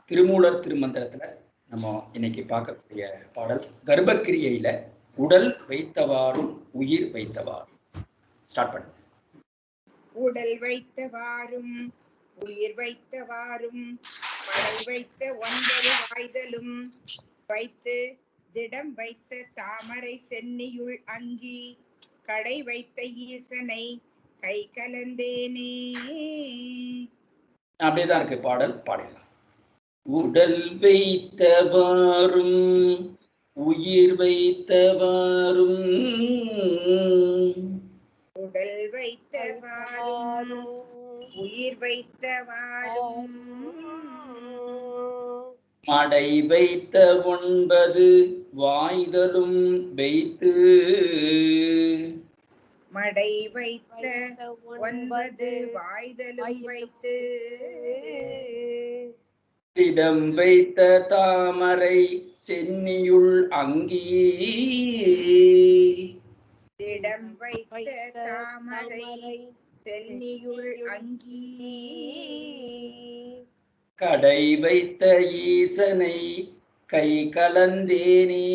திருமூலர் திருமந்திரத்துல நம்ம இன்னைக்கு பார்க்கக்கூடிய பாடல் கர்ப்பக்கிரியையில உடல் வைத்தவாறும் உயிர் வைத்தவாறும். ஸ்டார்ட் பண்ணுங்க. உடல் வைத்தவாறும் உயிர் வைத்தவாறும் மடை வைத்த 9 வாய்தலும் வைத்து திடம் வைத்த தாமரை சென்னியுள் அங்கி கடை வைத்த ஈசனை கை கலந்தேனே. அப்படியேதான் இருக்கு பாடல். பாடலாம். உடல் வைத்தவாறும் உயிர் வைத்தவாறும் உடல் வைத்தவாறும் உயிர் வைத்தவாறும் மடை வைத்த 9 வாய்தலும் வைத்து மடை வைத்த 9 வாய்தலும் வைத்து திடம் வைத்த தாமரை சென்னியுள் அங்கி திடம் வைத்த தாமரை சென்னியுள் அங்கி கடை வைத்த ஈசனை கை கலந்தேனே.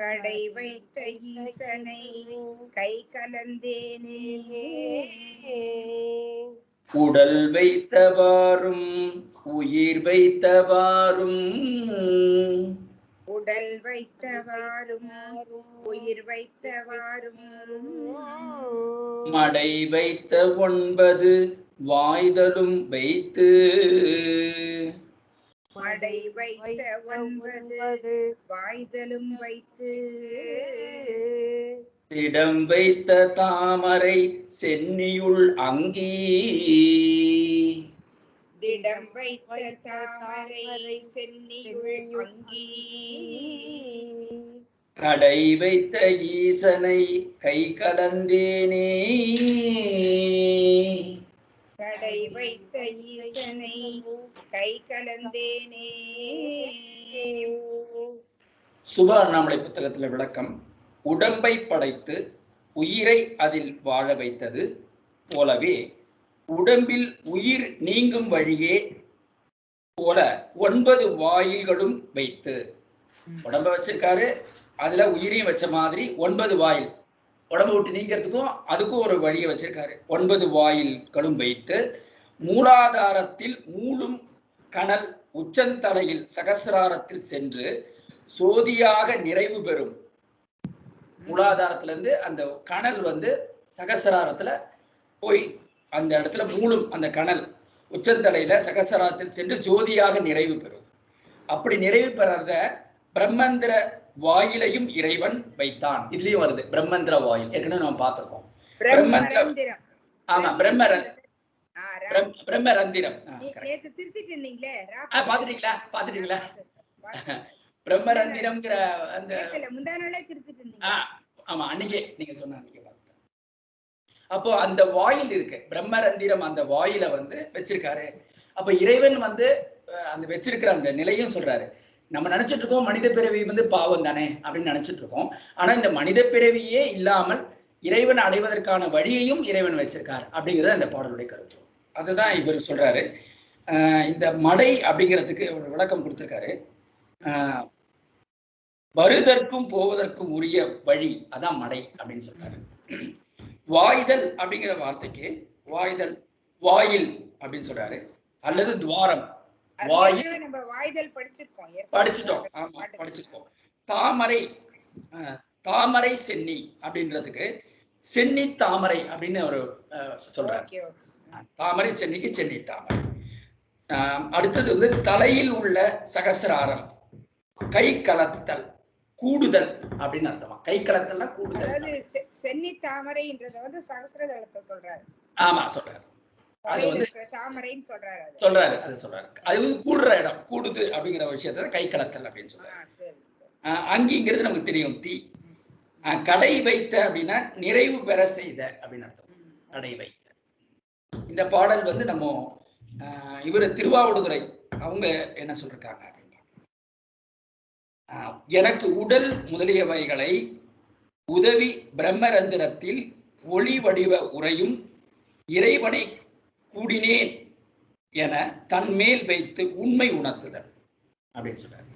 கடை வைத்த ஈசனை கை கலந்தேனே. உடல் வைத்தவாறும் உயிர் வைத்தவாறும் உடல் வைத்தவாறும் உயிர் வைத்தவாறும் மடை வைத்த 9 வாய்தலும் வைத்து மடை வைத்த 9 வாய்தலும் வைத்து திடம் வைத்த தாமரை சென்னியுள் அங்கி திடம் வைத்த தாமரை சென்னியுள் அங்கி கடை வைத்த ஈசனை கை கலந்தேனே. கடை வைத்த ஈசனை கை கலந்தேனே. சுப அண்ணாமலை புத்தகத்துல விளக்கம். உடம்பை படைத்து உயிரை அதில் வாழ வைத்தது போலவே உடம்பில் உயிர் நீங்கும் வழியே போல 9 வாயில்களும் வைத்து, உடம்ப வச்சிருக்காரு, அதுல உயிரையும் வச்ச மாதிரி 9 வாயில், உடம்பை விட்டு நீங்கிறதுக்கும் அதுக்கும் ஒரு வழியை வச்சிருக்காரு. 9 வாயில்களும் வைத்து மூலாதாரத்தில் மூலும் கனல் உச்சந்தலையில் சகசிராரத்தில் சென்று சோதியாக நிறைவு பெறும். மூலாதாரத்துல இருந்து அந்த கனல் சகசிராரத்துல போய் அந்த இடத்துல மூலும் அந்த கனல் உச்சந்தலையில சகசிராரத்தில் சென்று ஜோதியாக நிறைவு பெறும். அப்படி நிறைவு பெறத பிரம்மந்திர வாயிலையும் இறைவன் வைத்தான். இதுலயும் வருது பிரம்மந்திர வாயில், ஏற்கனவே நம்ம பார்த்திருக்கோம். ஆமா, பிரம்மரந்திரம். பாத்துட்டீங்களா? பிரம்மரந்திரம்ங்கிற அந்த ஆமா, அன்னைக்கே நீங்க சொன்ன. அப்போ அந்த வாயில் இருக்கு, பிரம்மரந்திரம், அந்த வாயில வச்சிருக்காரு. அப்ப இறைவன் அந்த வச்சிருக்கிற அந்த நிலையும் சொல்றாரு. நம்ம நினைச்சிட்டு இருக்கோம் மனித பிறவி பாவம் தானே அப்படின்னு நினைச்சிட்டு இருக்கோம். ஆனா இந்த மனித பிறவியே இல்லாமல் இறைவன் அடைவதற்கான வழியையும் இறைவன் வச்சிருக்கார் அப்படிங்கிறது அந்த பாடலுடைய கருத்து. அதுதான் இவர் சொல்றாரு. இந்த மடை அப்படிங்கிறதுக்கு ஒரு விளக்கம் கொடுத்திருக்காரு. வருதற்கும் போவதற்கும் உரிய வழி, அதான் மடை அப்படின்னு சொல்றாரு. வாய்தல் அப்படிங்கிற வார்த்தைக்கு வாய்தல் வாயில் அப்படின்னு சொல்றாரு, அல்லது துவாரம். படிச்சிட்டோம். ஆமா, படிச்சிருக்கோம். தாமரை சென்னி அப்படின்றதுக்கு சென்னி தாமரை அப்படின்னு ஒரு சொல்றாரு. தாமரை சென்னிக்கு சென்னி தாமரை. அடுத்தது தலையில் உள்ள சகசிராரம், கை கலத்தல், கூடுதல் அப்படின்னு அர்த்தமா. கை கலத்தல்னா கூடுதல். சென்னி தாமரைன்றத சகசிரதளத்தை சொல்றாரு. ஆமா, சொல்றாரு. அது தாமரைன்னு சொல்றாரு. அது சொல்றாரு. அது கூடுற இடம், கூடுது அப்படிங்கிற விஷயத்த கை கலத்தல் அப்படின்னு சொல்றாரு. அங்கிங்கிறது நமக்கு தெரியும், தீ. கடை வைத்த அப்படின்னா நிறைவு பெற செய்த அப்படின்னு அர்த்தம். கடை வைத்த. இந்த பாடல் நம்ம இவரு திருவாவடுதுறை அவங்க என்ன சொல்றாங்க அப்படின்னா, எனக்கு உடல் முதலியவைகளை உதவி பிரம்மரந்திரத்தில் ஒளி வடிவ உரையும் இறைவனை கூடினேன் என தன் மேல் வைத்து உண்மை உணர்த்துதல் அப்படின்னு சொல்றாரு.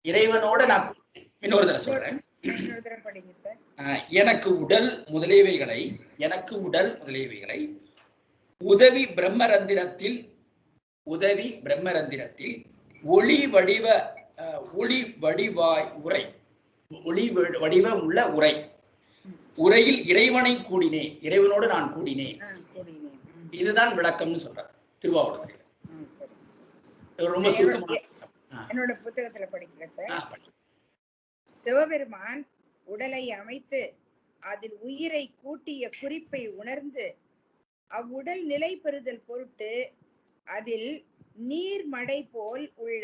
இறைவனோட நான் இன்னொரு தடவை சொல்றேன். எனக்கு உடல் முதலியவைகளை உதவி பிரம்மரந்திரத்தில் ஒளி வடிவ உள்ள உரையில் இறைவனை கூடினே, இறைவனோடு நான் கூடினேன். இதுதான் விளக்கம்னு சொல்றார் திருவாவூரத்தில். ரொம்ப சுருக்கமா என்னோட புத்தகத்துல படிக்கிறேன் சார். சிவபெருமான் உடலை அமைத்து அதில் உயிரை கூட்டிய குறிப்பை உணர்ந்து அவ்வுடல் நிலை பெறுதல் பொருட்டு அதில் நீர்மடை போல் உள்ள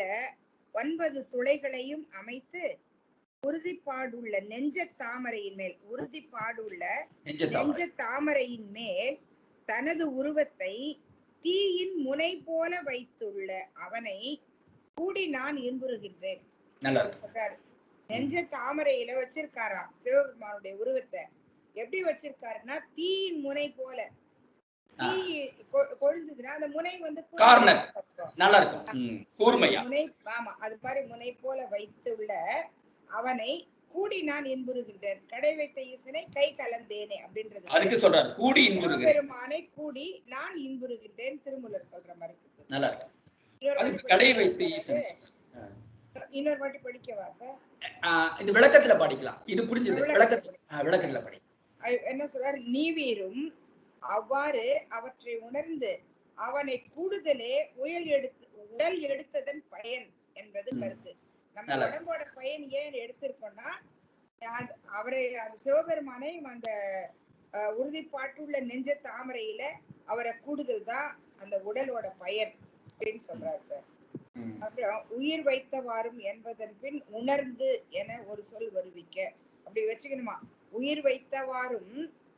9 துளைகளையும் அமைத்து உறுதிப்பாடுள்ள நெஞ்ச தாமரையின் மேல் தனது உருவத்தை தீயின் முனை போல வைத்துள்ள அவனை கூடி நான் இன்புறுகின்றேன். நெஞ்ச தாமரையில வச்சிருக்காராம் சிவபெருமானுடைய உருவத்தை. எப்படி வச்சிருக்காருன்னா தீயின் முனை போல. தீ கொழுந்ததுன்னா அந்த முனை வந்து முனை, ஆமா, அது மாதிரி முனை போல வைத்துள்ள அவனை கூடி நான் இன்புறுகின்றேன். கடை வைத்த ஈசனை கை கலந்தேனே அப்படின்றது அதுக்கு சொல்றாரு. கூடி இன்புறுகின்றேன், பெருமானை கூடி நான் இன்புறுகின்றேன் திருமூலர் சொல்ற மாதிரி. நல்லா இருக்கு. அதுக்கு கடை வைத்த ஈசன் இன்னொரு வாட்டி படிக்கவா சார்? இது விளக்கத்துல படிக்கலாம். இது புரிஞ்சது. விளக்கத்துல படி. என்ன சொல்றாரு? நீவீரும் அவ்வாறு அவற்றை உணர்ந்து அவனை கூடுதலே உடல் எடுத்ததன் பயன் என்பது கருத்து. நம்ம உடம்போட பயன் ஏன் எடுத்திருக்கோம்னா, அவரை அந்த சிவபெருமானை அந்த உறுதிப்பாட்டுள்ள நெஞ்ச தாமரையில அவரை கூடுதல் தான் அந்த உடலோட பயன் அப்படின்னு சொல்றாரு சார். அப்புறம் உயிர் வைத்தவாறும் என்பதன் பின் உணர்ந்து என ஒரு சொல் வருவிக்க அப்படி வச்சுக்கணுமா? உயிர் வைத்தவாறும்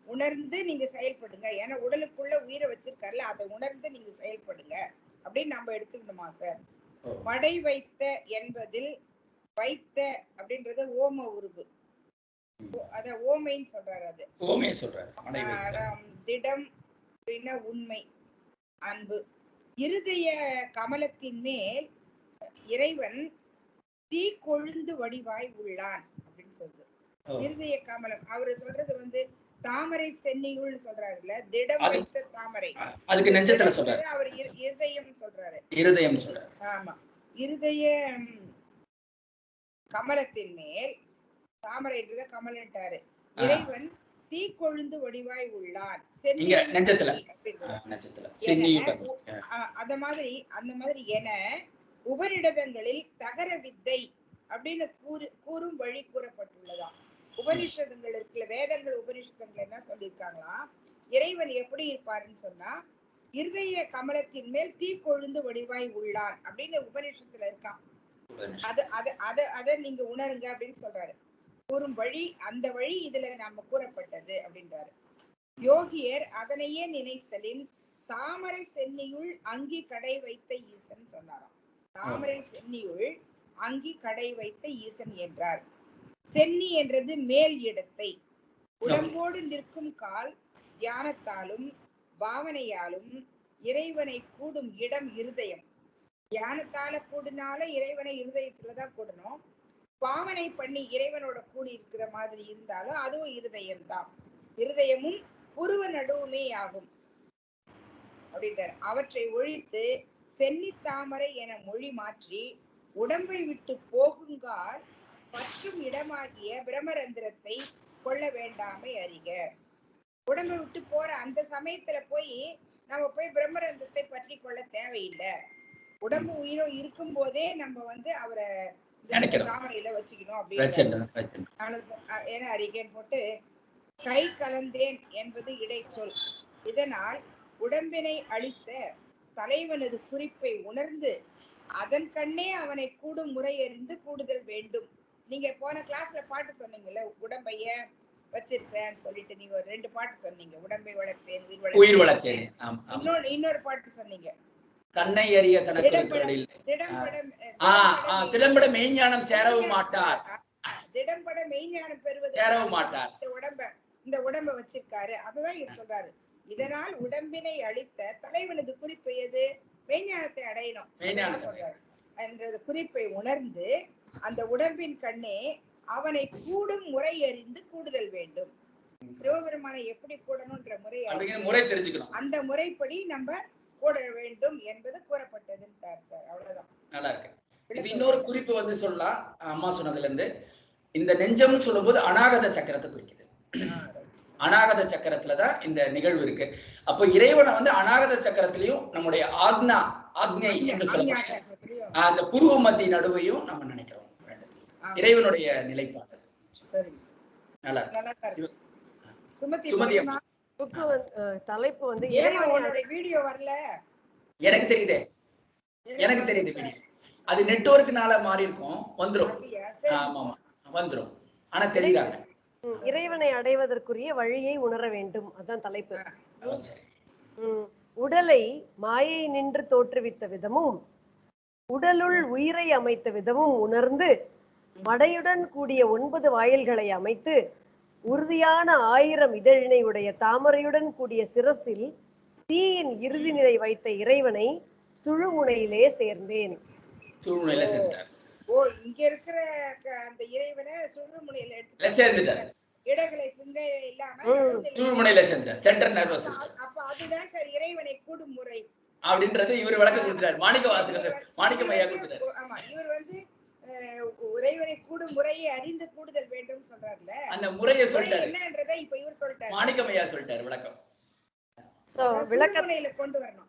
உணர்ந்து நீங்க செயல்படுங்க. ஏன்னா உடலுக்குள்ள உயிரை வச்சிருக்காருல, அதை உணர்ந்து நீங்க செயல்படுங்க அப்படின்னு நம்ம எடுத்துக்கணுமா சார்? மடை வைத்த என்பதில் வைத்த அப்படின்றது ஓம உருவு, அத ஓமைன்னு சொல்றாரு. அது ஓமை சொல்றாரு. திடம் அப்படின்னா உண்மை, அன்பு. இருதய கமலத்தின் மேல் இறைவன் தீ கொழுந்து வடிவாய் உள்ளான் அப்படின்னு சொல்றது. இருதய கமலம் அவரு சொல்றது வந்து தாமரை சென்னியுள் சொல்றாருல்ல, திடம் வைத்த தாமரை, அதுக்கு நெஞ்சத்துல சொல்றாரு. அவர் இருதயம் சொல்றாரு. ஆமா, இருதய கமலத்தின் மேல் தாமரைன்றத கமலன்ட்டாரு. இறைவன் தீ கொழுந்து வடிவாய் உள்ளான் அந்த மாதிரி என உபரிடதங்களில் தகர வித்தை அப்படின்னு கூறும் வழி கூறப்பட்டுள்ளதாம். உபனிஷதங்கள் இருக்குல்ல, வேதங்கள் உபனிஷதங்கள் என்ன சொல்லியிருக்காங்களா, இறைவன் எப்படி இருப்பாருன்னு சொன்னா இருதய கமலத்தின் மேல் தீ கொழுந்து வடிவாய் உள்ளான் அப்படின்னு உபனிஷத்துல இருக்கான். அத நீங்க உணருங்க அப்படின்னு சொல்றாரு. கூறும் வழி, அந்த வழி இதுல நாம கூறப்பட்டது அப்படின்றாரு. யோகியர் அதனையே நினைத்தலின் தாமரை சென்னியுள் அங்கி கடை வைத்த ஈசன் சொன்னாராம். தாமரை சென்னியுள் அங்கி கடை வைத்த ஈசன் என்றார். சென்னி என்றது மேல் இடத்தை, உடம்போடு நிற்கும் கால் தியானத்தாலும் பாவனையாலும் இறைவனை கூடும் இடம் இருதயம். தியானத்தால கூடினால இறைவனை இருதயத்துலதான் கூடணும். பாவனை பண்ணி இறைவனோட கூடி இருக்கிற மாதிரி இருந்தாலும் அதுவும் இருதயம் தான். இருதயமும் புருவ நடுவுமே ஆகும் அப்படின்றார். அவற்றை ஒழித்து சென்னி தாமரை என மொழி மாற்றி உடம்பை விட்டு போகுங்கால் பற்றும் இடமாகிய பிரம்மரந்திரத்தை கொள்ள வேண்டாமை அறிக. உடம்பை விட்டு போற அந்த சமயத்துல நம்ம போய் பிரம்மரந்திரத்தை பற்றி கொள்ள தேவையில்லை. உடம்பு உயிரும் இருக்கும் போதே நம்ம வந்து அவரை தாமரையில வச்சுக்கணும் அப்படின்னு என அறிகேன் போட்டு கை கலந்தேன் என்பது இடைச்சொல். இதனால் உடம்பினை அளித்த தலைவனது குறிப்பை உணர்ந்து அதன் கண்ணே அவனை கூடும் முறை அறிந்து கூடுதல் வேண்டும். நீங்க போன கிளாஸ்ல பாட்டு சொன்னீங்கல்ல, உடம்பைய வச்சிருக்கேன்னு சொல்லிட்டு நீங்க ஒரு 2 பாட்டு சொன்னீங்க. உடம்பை வளர்த்தேன், உயிர் வளர்த்தேன். இன்னொரு பாட்டு சொன்னீங்க, தன்னை அறிய திடம்பட மெய்ஞானம் சேரவும் மாட்டார். திடம்பட மெய்ஞானம் பெறுவது சேரவும் மாட்டார். இந்த உடம்ப வச்சிருக்காரு, அதுதான் சொல்றாரு. இதனால் உடம்பினை அளித்த தலைவனது குறிப்பு எது? மெய்ஞானத்தை அடையணும் சொல்றாரு என்றது குறிப்பை உணர்ந்து அந்த உடம்பின் கண்ணே அவனை கூடும் முறை அறிந்து கூடுதல் வேண்டும். சிவபெருமானை எப்படி கூடணும்ன்ற முறை தெரிஞ்சுக்கணும். அந்த முறைப்படி நம்ம கூட வேண்டும் என்பது கூறப்பட்டதுன்றார் சார். அவ்வளவுதான். நல்லா இருக்கு. இது இன்னொரு குறிப்பு வந்து சொல்லலாம். அம்மா சொன்னதுல இருந்து இந்த நெஞ்சம்னு சொல்லும் போது அநாகத சக்கரத்தை குறிக்குது. அநாகத சக்கரத்துலதான் இந்த நிகழ்வு இருக்கு. அப்போ இறைவனை வந்து அநாகத சக்கரத்திலையும் நம்முடைய ஆக்ஞை என்று சொல்லக்கூடிய அந்த புருவ மத்திய நடுவையும் நம்ம நினைக்கிறோம். இறைவனுடைய நிலைப்பாடு. நல்லா தலைப்பு வந்து வீடியோ வரல. எனக்கு தெரியுது வீடியோ. அது நெட்வொர்க்னால மாறி இருக்கும். வந்துரும். ஆமா வந்துரும். ஆனா தெரியுறாங்க. இறைவனை அடைவதற்குரிய வழியை உணர வேண்டும். அதான் தலைப்பு. உடலை மாயை நின்று தோற்றுவித்த விதமும் உடலுள் உயிரை அமைத்த விதமும் உணர்ந்து மடையுடன் கூடிய 9 வாயில்களை அமைத்து உறுதியான 1000 இதழினை உடைய தாமரையுடன் கூடிய சிரசில் தீயின் இறுதி நிலை வைத்த இறைவனை சுழுமுனையிலே சேர்ந்தேன். இங்க இருக்கிற அந்த இறைவனை சுழுமுனையில எடுத்து இடங்களை புங்கை இல்லாம சுழுமுனையில சேர்ந்தார். Central nervous system. அப்ப அதுதான் சார் இறைவனை கூடும் முறை அப்படின்றது இவர் விளக்கம் கொடுத்தார். மாணிக்கம் ஐயா கொடுத்தார். ஆமா, இவர் வந்து இறைவனை கூடும் முறையை அறிந்து கூடுதல் வேண்டும் சொல்றாருல. அந்த முறையை சொல்லிட்டாரு. என்னன்றதை இப்ப இவர் சொல்லிட்டாரு. மாணிக்கம் ஐயா சொல்லிட்டாரு விளக்கம். சோ விளக்கத்துல கொண்டு வரணும்.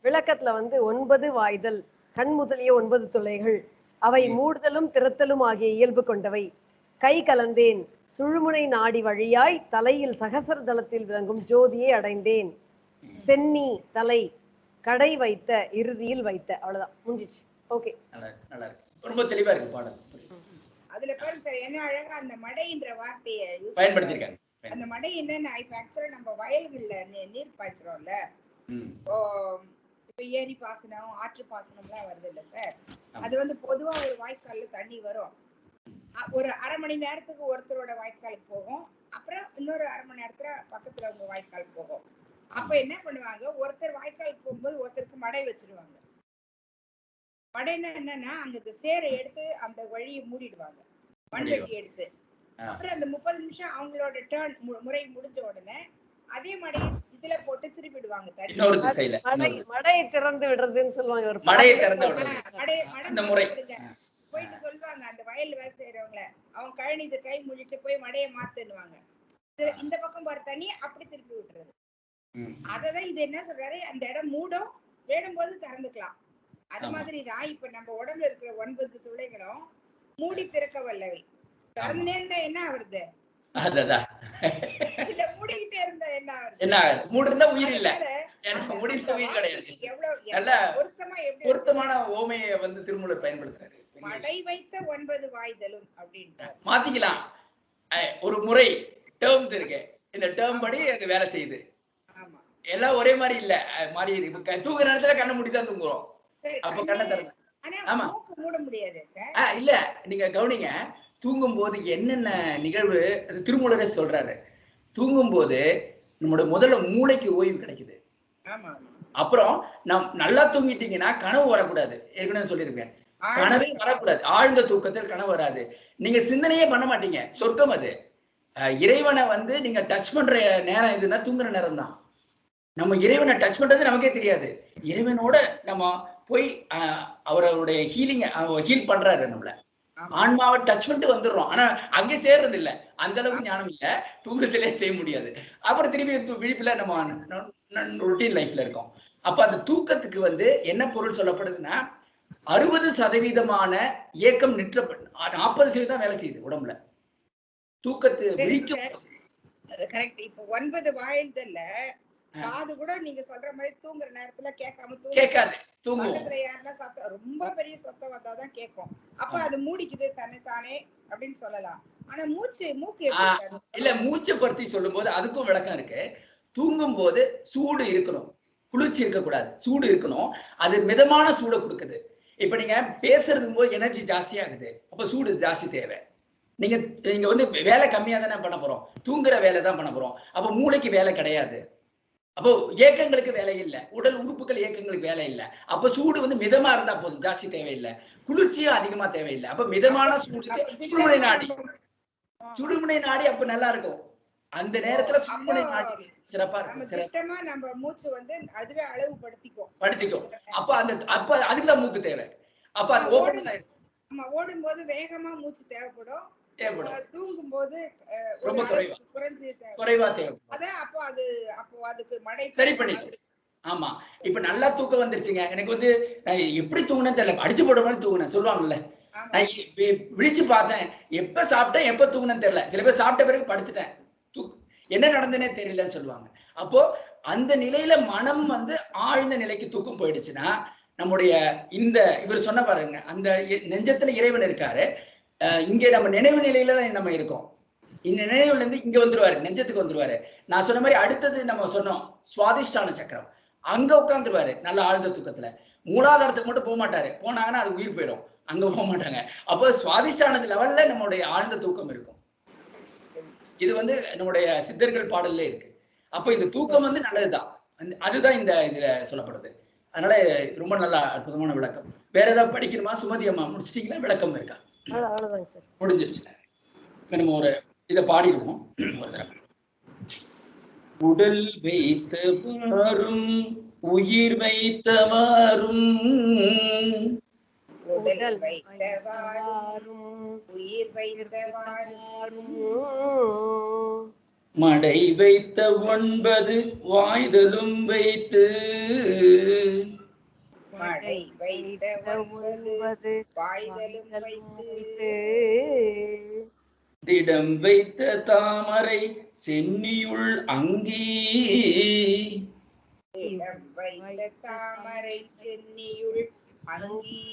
விளக்கத்துல வந்து 9 வாய்தல், கண் முதலிய 9 துளைகள், அவை மூடுதலும் திறத்தலும் ஆகிய இயல்பு கொண்டவை. கை கலந்தேன், சுழுமுனை நாடி வழியாய் தலையில் சகசர தளத்தில் விளங்கும் ஜோதியை அடைந்தேன். சென்னி தலை கடை வைத்த இறுதியில் வைத்த. அவ்வளவுதான், முடிஞ்சிச்சு. ஓகே, நல்லா இருக்கு. ரொம்ப தெளிவா இருக்கு பாடல். அதுல பாருங்க சார், என்ன அழகா அந்த மடைன்ற வார்த்தையை பயன்படுத்திருக்காங்க. அந்த மடை என்னன்னா, இப்ப ஆக்சுவலா நம்ம வயல்கள்ல நீர் பாய்ச்சுறோம்ல, இப்ப ஏரி பாசனம், ஆற்று பாசனம் எல்லாம் வருது இல்ல சார். அது வந்து பொதுவா ஒரு வாய்க்கால்ல தண்ணி வரும். ஒரு அரை மணி நேரத்துக்கு ஒருத்தரோட வாய்க்காலுக்கு போகும், அப்புறம் இன்னொரு அரை மணி நேரத்துல பக்கத்துல உங்க வாய்க்கால் போகும். அப்ப என்ன பண்ணுவாங்க, ஒருத்தர் வாய்க்காலுக்கு போகும்போது ஒருத்தருக்கு மடை வச்சிருவாங்க. மடைன்னா என்னன்னா, அங்க சேரை எடுத்து அந்த வழியை மூடிடுவாங்க, மண்வெட்டி எடுத்து. அப்புறம் அந்த 30 நிமிஷம் அவங்களோட டர்ன் முறை முடிஞ்ச உடனே அதே மடையை இதுல போட்டு திருப்பிடுவாங்க. மடையை திறந்து விடுறதுன்னு சொல்லுவாங்க. ஒரு போயிட்டு சொல்லுவாங்க அந்த வயல்ல வேலை செய்யறவங்கள, அவங்க கழனி இது கை முடிச்சு போய் மடையை மாத்துன்னுவாங்க. இந்த பக்கம் போற தண்ணி அப்படி திருப்பி விட்டுறது. அததான் இது என்ன சொல்றாரு, அந்த இடம் மூடும், வேடும் போது திறந்துக்கலாம். அது மாதிரிதான் இப்ப நம்ம உடம்புல இருக்கிற 9 துளைகளும் மூடி திறக்க வல்லவை. திறந்துனே இருந்தா என்ன ஆகுறது, இல்ல மூடிக்கிட்டே இருந்தா என்ன ஆகுறது? என்ன மூடி இருந்தா உயிர் இல்ல, மூடி இருந்தா உயிர் கிடையாது. பொருத்தமான ஓமையை வந்து திருமூலர் பயன்படுத்துறாரு. மடை வைத்த 9 வாய்தலும் அப்படின்னு மாத்திக்கலாம். ஒரு முறை டேர்ம்ஸ் இருக்கு, இந்த டேர்ம் படி அது வேலை செய்யுது. எல்லாம் ஒரே மாதிரி இல்ல, மாறி இருக்கு. தூங்குற நேரத்துல கண்ணை மூடிதான் தூங்குறோம். அப்ப கண்ணை திறந்து ஆமா மூட முடியாது சார். இல்ல, நீங்க கவனிங்க, தூங்கும் போது என்னென்ன நிகழ்வு அது திருமூலரே சொல்றாரு. தூங்கும் போது நம்மளோட முதல்ல மூளைக்கு ஓய்வு கிடைக்குது. அப்புறம் நல்லா தூங்கிட்டீங்கன்னா கனவு வரக்கூடாது. ஏற்கனவே சொல்லியிருக்கேன், கனவே வரக்கூடாது. ஆழ்ந்த தூக்கத்தில் கனவு வராது. நீங்க சிந்தனையே பண்ண மாட்டீங்க. சொர்க்கம் அது. இறைவனை வந்து நீங்க டச் பண்ற நேரம் எதுன்னா தூங்குற நேரம் தான். நம்ம இறைவனை டச் பண்றது நமக்கே தெரியாது. இறைவனோட நம்ம போய் அவருடைய ஹீல் பண்றாரு. நம்மள ஆன்மாவை டச் பண்ணிட்டு வந்துடுறோம். ஆனா அங்கே சேர்றது இல்ல, அந்த அளவுக்கு ஞானம் இல்ல, தூக்கத்திலே செய்ய முடியாது. அப்புறம் திரும்பி விழிப்புல நம்ம ரொட்டீன் லைஃப்ல இருக்கோம். அப்ப அந்த தூக்கத்துக்கு வந்து என்ன பொருள் சொல்லப்படுதுன்னா, 60% இயக்கம் நிற்றப்பட்டு 40% வேலை செய்யுது உடம்புல. தூக்கத்து விழிக்கும். இப்ப 9 வாயில்ல காது கூட நீங்க சொல்ற மாதிரி தூங்குற நேரத்துல கேட்காம கேட்காது. பக்கத்துல யாருன்னா சத்தம், ரொம்ப பெரிய சத்தம் வந்தாதான் கேட்கும். அப்ப அது மூடிக்குது தன்னைத்தானே அப்படின்னு சொல்லலாம். ஆனா மூக்கு இல்ல, மூச்சை பத்தி சொல்லும் போது அதுக்கும் விளக்கம் இருக்கு. தூங்கும் போது சூடு இருக்கணும், குளிர்ச்சி இருக்கக்கூடாது, சூடு இருக்கணும். அது மிதமான சூடை கொடுக்குது. இப்ப நீங்க பேசுறதும் போது எனர்ஜி ஜாஸ்தியாகுது, அப்ப சூடு ஜாஸ்தி தேவை. நீங்க வந்து வேலை கம்மியா தானே பண்ண போறோம், தூங்குற வேலை தான் பண்ண போறோம். அப்ப மூளைக்கு வேலை கிடையாது. அப்போ ஏக்கங்களுக்கு வேலை இல்லை, உடல் உறுப்புகள் ஏக்கங்களுக்கு வேலை இல்லை. அப்ப சூடு வந்து மிதமா இருந்தா போதும், ஜாஸ்தி தேவையில்லை. குளிர்ச்சியும் அதிகமா தேவையில்லை. அப்ப மிதமான சூடுக்கு சுடுமுனை நாடி, சுடுமுனை நாடி அப்ப நல்லா இருக்கும். அந்த நேரத்துல சுடுமுனை நாடி சிறப்பா இருக்கும். சிஸ்டமா நம்ம மூச்சு வந்து அதுவே அளவு படுத்திக்கும். அப்ப அதுக்குதான் மூக்கு தேவை. அப்ப அது ஓபன் ஆயிடும். நம்ம ஓடும்போது வேகமா மூச்சு தேவைப்படும், தூங்கும் போது ரொம்ப குறைவா தேவை. அதான் அப்போ அதுக்கு மடை சரி பண்ணிட்டு. ஆமா, இப்ப நல்லா தூக்கம் வந்துருச்சுங்க. எனக்கு வந்து நான் எப்படி தூங்கினேன்னு தெரியல, அடிச்சு போட மாதிரி தூங்கினேன் சொல்லுவாங்கல்ல. நான் விழிச்சு பார்த்தேன், எப்ப சாப்பிட்டேன் எப்ப தூங்கினேன்னு தெரியல. சில பேர் சாப்பிட்ட பிறகு படுத்துட்டேன், என்ன நடந்ததுன்னே தெரியலன்னு சொல்லுவாங்க. அப்போ அந்த நிலையில மனம் வந்து ஆழ்ந்த நிலைக்கு தூக்கம் போயிடுச்சுன்னா, நம்முடைய இந்த இவர் சொன்ன பாருங்க, அந்த நெஞ்சத்துல இறைவன் இருக்காரு. இங்க நம்ம நினைவு நிலையில தான் நம்ம இருக்கோம். இந்த நினைவுல இருந்து இங்க வந்துருவாரு, நெஞ்சத்துக்கு வந்துருவாரு. நான் சொன்ன மாதிரி அடுத்தது நம்ம சொன்னோம் சுவாதிஷ்டான சக்கரம், அங்க உட்காந்துருவாரு நல்ல ஆழ்ந்த தூக்கத்துல. மூலாதாரத்துக்கு மட்டும் போக மாட்டாரு, போனாங்கன்னா அது உயிர் போயிடும், அங்க போக மாட்டாங்க. அப்போ சுவாதிஷ்டானது லெவல்ல நம்மளுடைய ஆழ்ந்த தூக்கம் இருக்கும். இது வந்து நம்முடைய சித்தர்கள் பாடல்ல இருக்கு. அப்போ இந்த தூக்கம் வந்து நல்லதுதான், அதுதான் இந்த இதுல சொல்லப்படுது. அதனால ரொம்ப நல்லா அற்புதமான விளக்கம். வேற ஏதாவது படிக்கணுமா? சுமதி அம்மா முடிச்சிட்டீங்களா? விளக்கம் இருக்கா? முடிஞ்சிருச்சு. நம்ம ஒரு இதை பாடிடுவோம். உடல் வைத்தவாறும் உயிர் வைத்தவாறும், உடல் வைத்தவாறும் உயிர் வைத்தவாறும், மடை வைத்த 9 வாய்தலும் வைத்து, மடை வைத்த 9 வாய்தலும் வைத்து, திடம் வைத்த தாமரை சென்னியுள் அங்கி, திடம் வைத்த தாமரை சென்னியுள் அங்கி,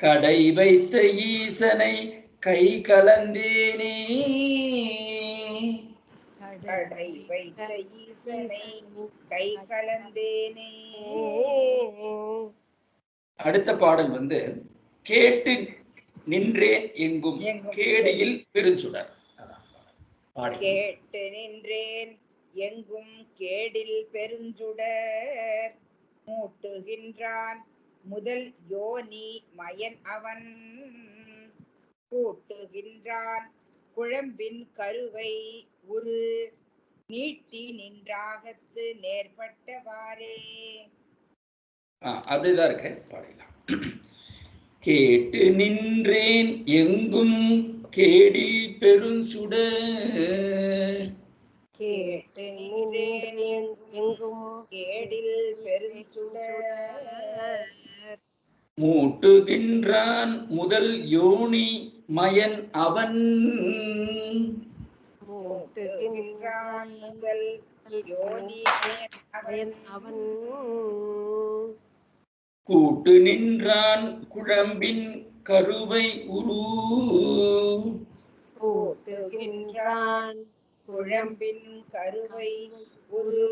கடை வைத்த ஈசனை கை கலந்தேனே, கடை வைத்த ஈசனை கை கலந்தேனே. அடுத்த பாடல் வந்து கேட்டு நின்றேன் எங்கும் கேடியில் பெருஞ்சுடர். கேட்டு நின்றேன் எங்கும் கேடில் பெருஞ்சுடர், மூட்டுகின்றான் முதல் யோனி மயன் அவன், கூட்டுகின்றான் குழம்பின் கருவை உரு, நீட்டி நின்றாகத்து நேர்பட்டவாறே. அப்படிதான் இருக்கு, பாடலாம். கேட்டு நின்றேன் எங்கும் கேடில் பெருஞ்சுடர், கேட்டு நின்றேன் எங்கும் கேடில் பெருஞ்சுடர், மூட்டுகின்றான் முதல் யோனி மயன் அவன், மூட்டுகின்றான் முதல் யோனி மயன் அவன், கூட்டு நின்றான் குழம்பின் கருவை உரு, கூட்டுகின்றான் குழம்பின் கருவை உரு,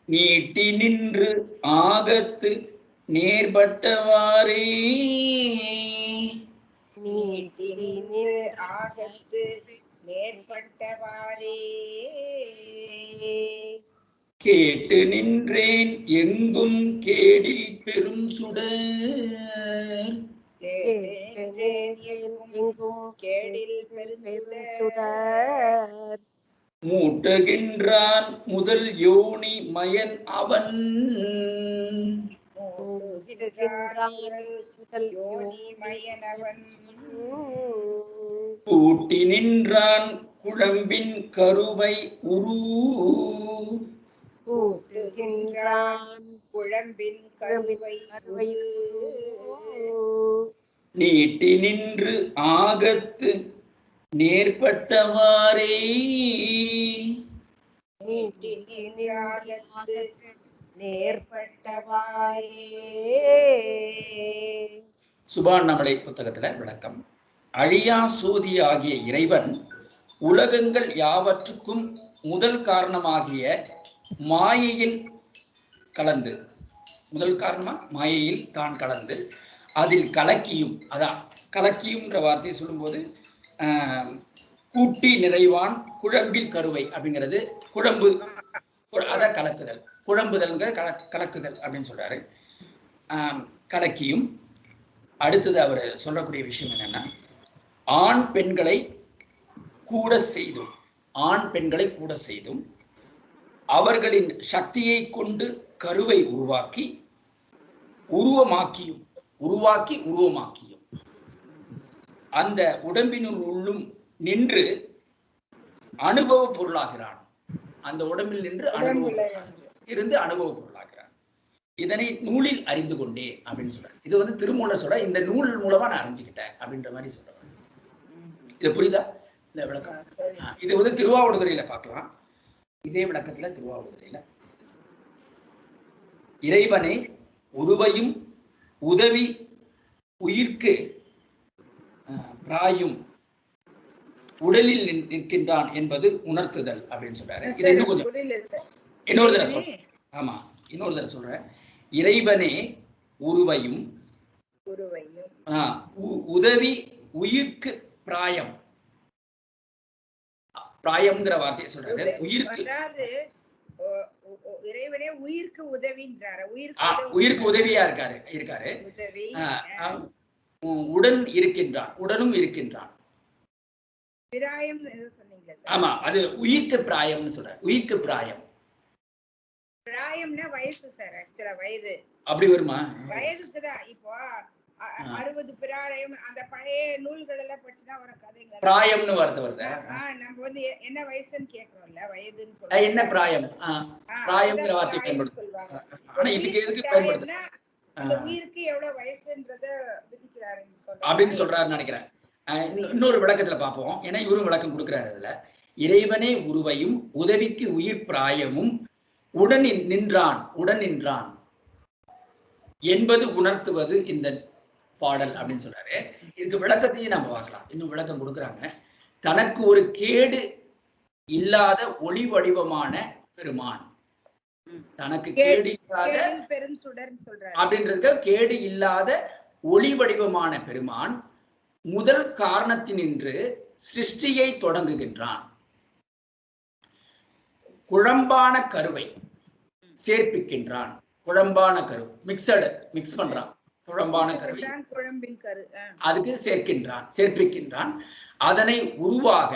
நீட்டி நின்று ஆகத்து நேர்பட்டவாறே, நீட்டி நின்று ஆகத்து நேர்பட்டவாறே. கேட்டு நின்றேன் எங்கும் கேடில் பெருஞ்சுடர், எங்கும் கேடில் பெருஞ்சுடர், மூட்டுகின்றான் முதல் யோனி மயன் அவன், யோனி மயன் அவன், கூட்டி நின்றான் குழம்பின் கருவை உரு, கூட்டுகின்றான் குழம்பின் கருவை உரு, நீட்டி நின்று ஆகத்து நேர்பட்டவாறே, நீட்டி நின்றாகத்து நேர்பட்டவாறே. சுபாண்ணாமலை புத்தகத்துல விளக்கம். அழியா சோதி ஆகிய இறைவன் உலகங்கள் யாவற்றுக்கும் முதல் காரணமாகிய மாயையில் கலந்து, முதல் காரணமா மாயையில் தான் கலந்து அதில் கலக்கியும், அதான் கலக்கியும்ன்ற வார்த்தையை சொல்லும்போது கூட்டி நிறைவான் குழம்பில் கருவை அப்படிங்கிறது குழம்பு, அத கலக்குதல், குழம்புதல்ங்கிற கலக்குதல் அப்படின்னு சொல்றாரு. கலக்கியும் அடுத்தது அவர் சொல்லக்கூடிய விஷயம் என்னன்னா, ஆண் பெண்களை கூட செய்தும், ஆண் பெண்களை கூட செய்தும் அவர்களின் சக்தியை கொண்டு கருவை உருவாக்கி உருவமாக்கியும் அந்த உடம்பினுள் உள்ளும் நின்று அனுபவ பொருளாகிறான். அந்த உடம்பில் நின்று அனுபவ பொருளாகிறான். இதனை நூலில் அறிந்து கொண்டே அப்படின்னு சொல்றேன். இது வந்து திருமூலர் சொல்ற, இந்த நூல் மூலமா நான் அறிஞ்சுக்கிட்டேன் அப்படின்ற மாதிரி சொல்றேன். இது புரியுதா இந்த விளக்கம்? இது வந்து திருவாவடுதுறையில பார்க்கலாம். இதே விளக்கத்துல திருவாவடுதுறையில இறைவனை உருவையும் உதவி உயிர்க்கு பிராயும் உடலில் நிற்கின்றான் என்பது உணர்த்துதல் அப்படின்னு சொல்றாரு. இது இன்னும் கொஞ்சம் இன்னொரு தடவை சொல்றேன். ஆமா, இன்னொரு தடவை சொல்றேன். இறைவனே உருவையும் உதவி உயிர்க்கு பிராயம், பிராயம்ங்கிற வார்த்தையை சொல்றாரு. உயிருக்கு இறைவனே உயிருக்கு உதவின்றாரு. உயிருக்கு உதவியா இருக்காரு. உடன் இருக்கின்றான், உடனும் இருக்கின்றான். பிராயம் சொன்னீங்க. ஆமா, அது உயிர்க்கு பிராயம்னு சொல்ற. உயிர்க்கு பிராயம், பிராயம்னா வயசு சார். ஆக்சுவலா வயது அப்படி வருமா? வயதுக்கு தான். இப்போ 60 பிராயம் அந்த பழைய நூல்கள் எல்லாம் படிச்சுனா வர கதைங்க பிராயம்னு வருது. நம்ம வந்து என்ன வயசுன்னு கேக்குறோம்ல, வயதுன்னு சொல்றோம். என்ன பிராயம்? பிராயம்ங்கிற வார்த்தை சொல்லுவாங்க. ஆனா இதுக்கு எதுக்கு பயன்படுது? அந்த உயிருக்கு எவ்வளவு வயசுன்றத விதிக்கிறாருன்னு சொல்றாரு அப்படின்னு சொல்றாருன்னு நினைக்கிறேன். இன்னொரு விளக்கத்துல பார்ப்போம். ஏன்னா இவரும் விளக்கம் கொடுக்கிறாரு. அதுல இறைவனே உருவையும் உதவிக்கு உயிர் பிராயமும் உடன் நின்றான் என்பது உணர்த்துவது இந்த பாடல் அப்படின்னு சொல்றாரு. இதுக்கு விளக்கத்தையும் நம்ம பார்க்கலாம். இன்னும் விளக்கம் கொடுக்குறாங்க. தனக்கு ஒரு கேடு இல்லாத ஒளி வடிவமான பெருமான், தனக்கு கேடு இல்லாத பெரும் சுடர்னு சொல்றாரு. அப்படின்றதுக்கு கேடு இல்லாத ஒளி வடிவமான பெருமான் முதல் காரணத்தினின்று சிருஷ்டியை தொடங்குகின்றான். குழம்பான கருவை சேர்ப்பிக்கின்றான். குழம்பான கரு மிக்ஸ் பண்றான். குழம்பான கருவை அதுக்கு சேர்ப்பிக்கின்றான். அதனை உருவாக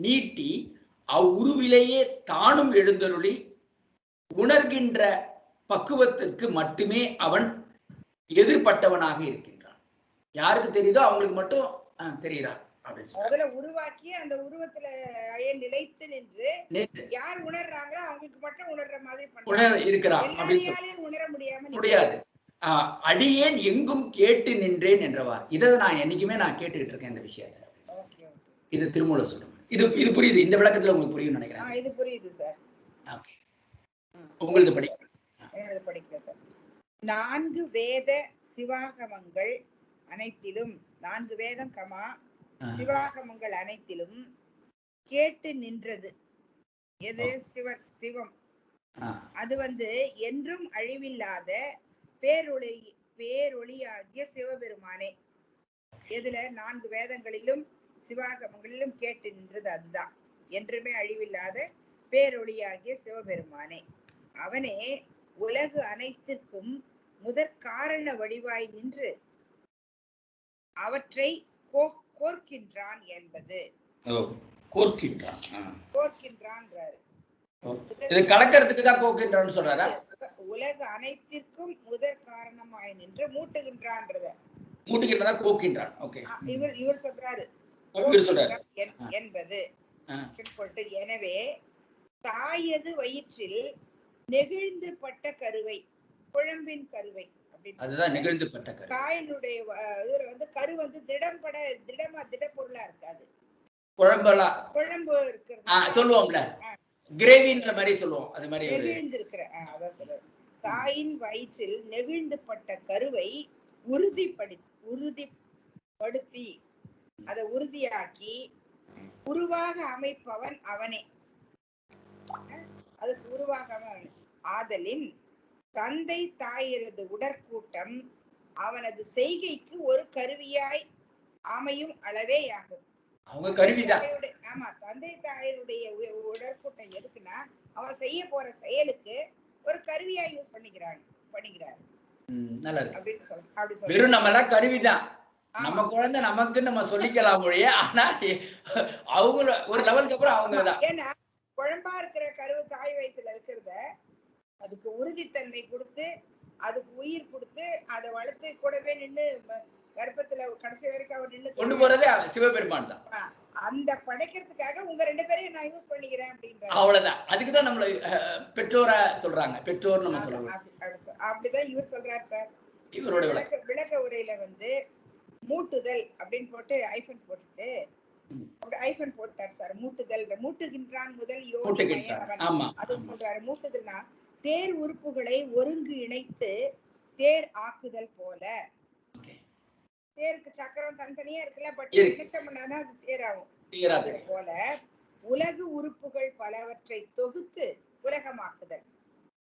நீட்டி அவ்வுருவிலேயே தானும் எழுந்தருளி உணர்கின்ற பக்குவத்திற்கு மட்டுமே அவன் எதிர்பட்டவனாக இருக்கின்றான். யாருக்கு தெரியுதோ அவங்களுக்கு மட்டும் தெரிகிறான். உருவாக்கி அந்த உருவத்துல நிலைத்து நின்று யார் உணர்றாங்களோ அவங்களுக்கு மட்டும் உணர்ற மாதிரி இருக்கிறான். உணர முடியாது. அடியேன் எங்கும் கேட்டு நின்றேன் என்றவார். இதை நான் என்னைக்குமே கேட்டுக்கிட்டு இருக்கேன் இந்த விஷயத்த. இது திருமூலர் சொல்றேன். இது புரியுது. இந்த விளக்கத்துல உங்களுக்கு புரியும் நினைக்கிறேன். இது புரியுது சார். ஓகே, உங்களுக்கு படிக்க சார். 4 வேத சிவாகமங்கள் அனைத்திலும், 4 வேதம் சிவாகமங்கள் அனைத்திலும் கேட்டு நின்றது எது? சிவம். அது வந்து என்றும் அழிவில்லாத பேரொளியாகிய சிவபெருமானே. எதுல? 4 வேதங்களிலும் சிவாகமங்களிலும் கேட்டு நின்றது அதுதான். என்றுமே அழிவில்லாத பேரொளியாகிய சிவபெருமானே. அவனே உலகு அனைத்திற்கும் முதற் காரண வடிவாய் நின்று அவற்றை கோர்க்கின்றான் என்பது. கோர்க்கின்றான்றாரு. கலக்கிறதுக்கு தான் கோர்க்கின்றான்னு சொல்றாரா? உலக அனைத்திற்கும் முதற் காரணமாய் நின்று மூட்டுகின்றான்றத கோர்க்கின்றான். ஓகே, இவர் சொல்றாரு என்பது. எனவே தாயது வயிற்றில் நெகிழ்ந்து பட்ட கருவை, குழம்பின் கருவை, அதுதான் நெகிழ்ந்து பட்ட கரு. தாயினுடைய கரு வந்து திட பொருளா இருக்காது. குழம்பு இருக்கிறது சொல்லுவோம்ல, கிரேவின்ற மாதிரி சொல்லுவோம். அது மாதிரி நெகிழ்ந்து இருக்கிற அதான் சொல்ற. தாயின் வயிற்றில் நெகிழ்ந்து பட்ட கருவை உறுதிப்படுத்தி அதை உறுதியாக்கி உருவாக அமைப்பவன் அவனே. அதுக்கு உருவாக ஆதலின் தந்தை தாயிரது உடற்கூட்டம் அவனது செய்கைக்கு ஒரு கருவியாய் அமையும் அளவே ஆகும். அவங்க கருவிதான். ஆமா, தந்தை தாயருடைய உடற்கூட்டம் எதுக்குன்னா அவன் செய்ய போற செயலுக்கு ஒரு கருவியா யூஸ் பண்ணிக்கிறாரு. நல்லா இருக்கு. அப்படி சொல்ல வெறும் நம்ம எல்லாம் கருவிதான். நம்ம குழந்தை நமக்கு நம்ம சொல்லிக்கலாம் மொழியே. ஆனா அவங்க ஒரு லெவலுக்கு அப்புறம் அவங்கதான். ஏன்னா குழம்பா இருக்கிற கருவு தாய் வயிற்றுல இருக்கிறத அதுக்கு உறுதித்தன்மை கொடுத்து அதுக்கு உயிர் கொடுத்து அதை வளர்த்து கூடவே நின்று கர்ப்பத்துல கடைசி வரைக்கும் அவர் நின்று கொண்டு போறதே சிவபெருமான் தான். அந்த படைக்கிறதுக்காக உங்க 2 பேரையும் நான் யூஸ் பண்ணிக்கிறேன் அப்படின்ற அவ்வளவுதான். அதுக்குதான் நம்மள பெற்றோரா சொல்றாங்க. பெற்றோர் நம்ம சொல்றோம். அப்படிதான் இவர் சொல்றாரு சார். இவரோட விளக்க உரையில வந்து மூட்டுதல் அப்படின்னு போட்டு ஐஃபன் போட்டுட்டு ஐஃபன் போட்டார் சார். மூட்டுதல், மூட்டுகின்றான் முதல் யோனி அது சொல்றாரு. மூட்டுதல்னா தேர் உறுப்புகளை ஒருங்கு இணைத்து தேர் ஆக்குதல் போல. தேருக்கு சக்கரம் தனித்தனியா இருக்குல்ல, பட் இணைச்சோம்னா அது தேராகும். அது போல உலகு உறுப்புகள் பலவற்றை தொகுத்து உலகமாக்குதல்.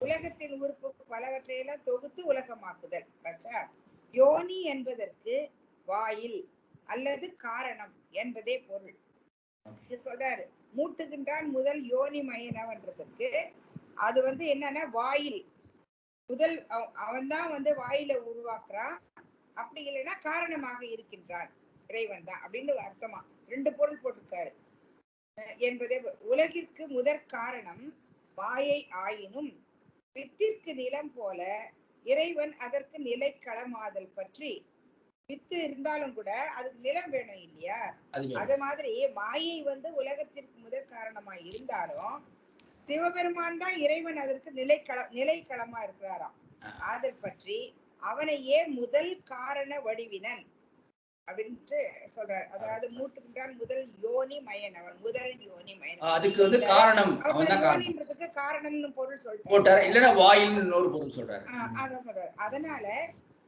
உலகத்தின் உறுப்பு பலவற்றை எல்லாம் தொகுத்து உலகமாக்குதல். யோனி என்பதற்கு வாயில் அல்லது காரணம் என்பதே பொருள். இது சொல்றாரு. மூட்டுகின்றான் முதல் யோனி மயனவன்றதுக்கு அது வந்து என்னன்னா வாயில் முதல் அவன் தான் வந்து வாயில உருவாக்குறான். அப்படி இல்லைன்னா காரணமாக இருக்கின்றான் இறைவன் தான் அப்படின்னு அர்த்தமா 2 பொருள் போட்டிருக்காரு என்பதே. உலகிற்கு முதற் காரணம் வாயை ஆயினும் வித்திற்கு நிலம் போல இறைவன் அதற்கு நிலை களமாதல் பற்றி. வித்து இருந்தாலும் கூட அதுக்கு நிலம் வேணும் இல்லையா? அது மாதிரி மாயை வந்து உலகத்திற்கு முதற் காரணமா இருந்தாலும் சிவபெருமான் தான் இறைவன் அதற்கு நிலை களமா இருக்கிறாராம். ஆதல் பற்றி அவனையே முதல் காரண வடிவினன் அப்படின்ட்டு சொல்றாரு. அதாவது மூட்டுகின்றான் முதல் யோனி மயன். அவன் முதல் யோனி மயன். அதுக்கு வந்து காரணம் யோனின்றதுக்கு காரணம்னு பொருள் சொல்றாரு. இல்லனா வாயில்னு இன்னொரு பொருள் சொல்றாரு. அதான் சொல்றாரு. அதனால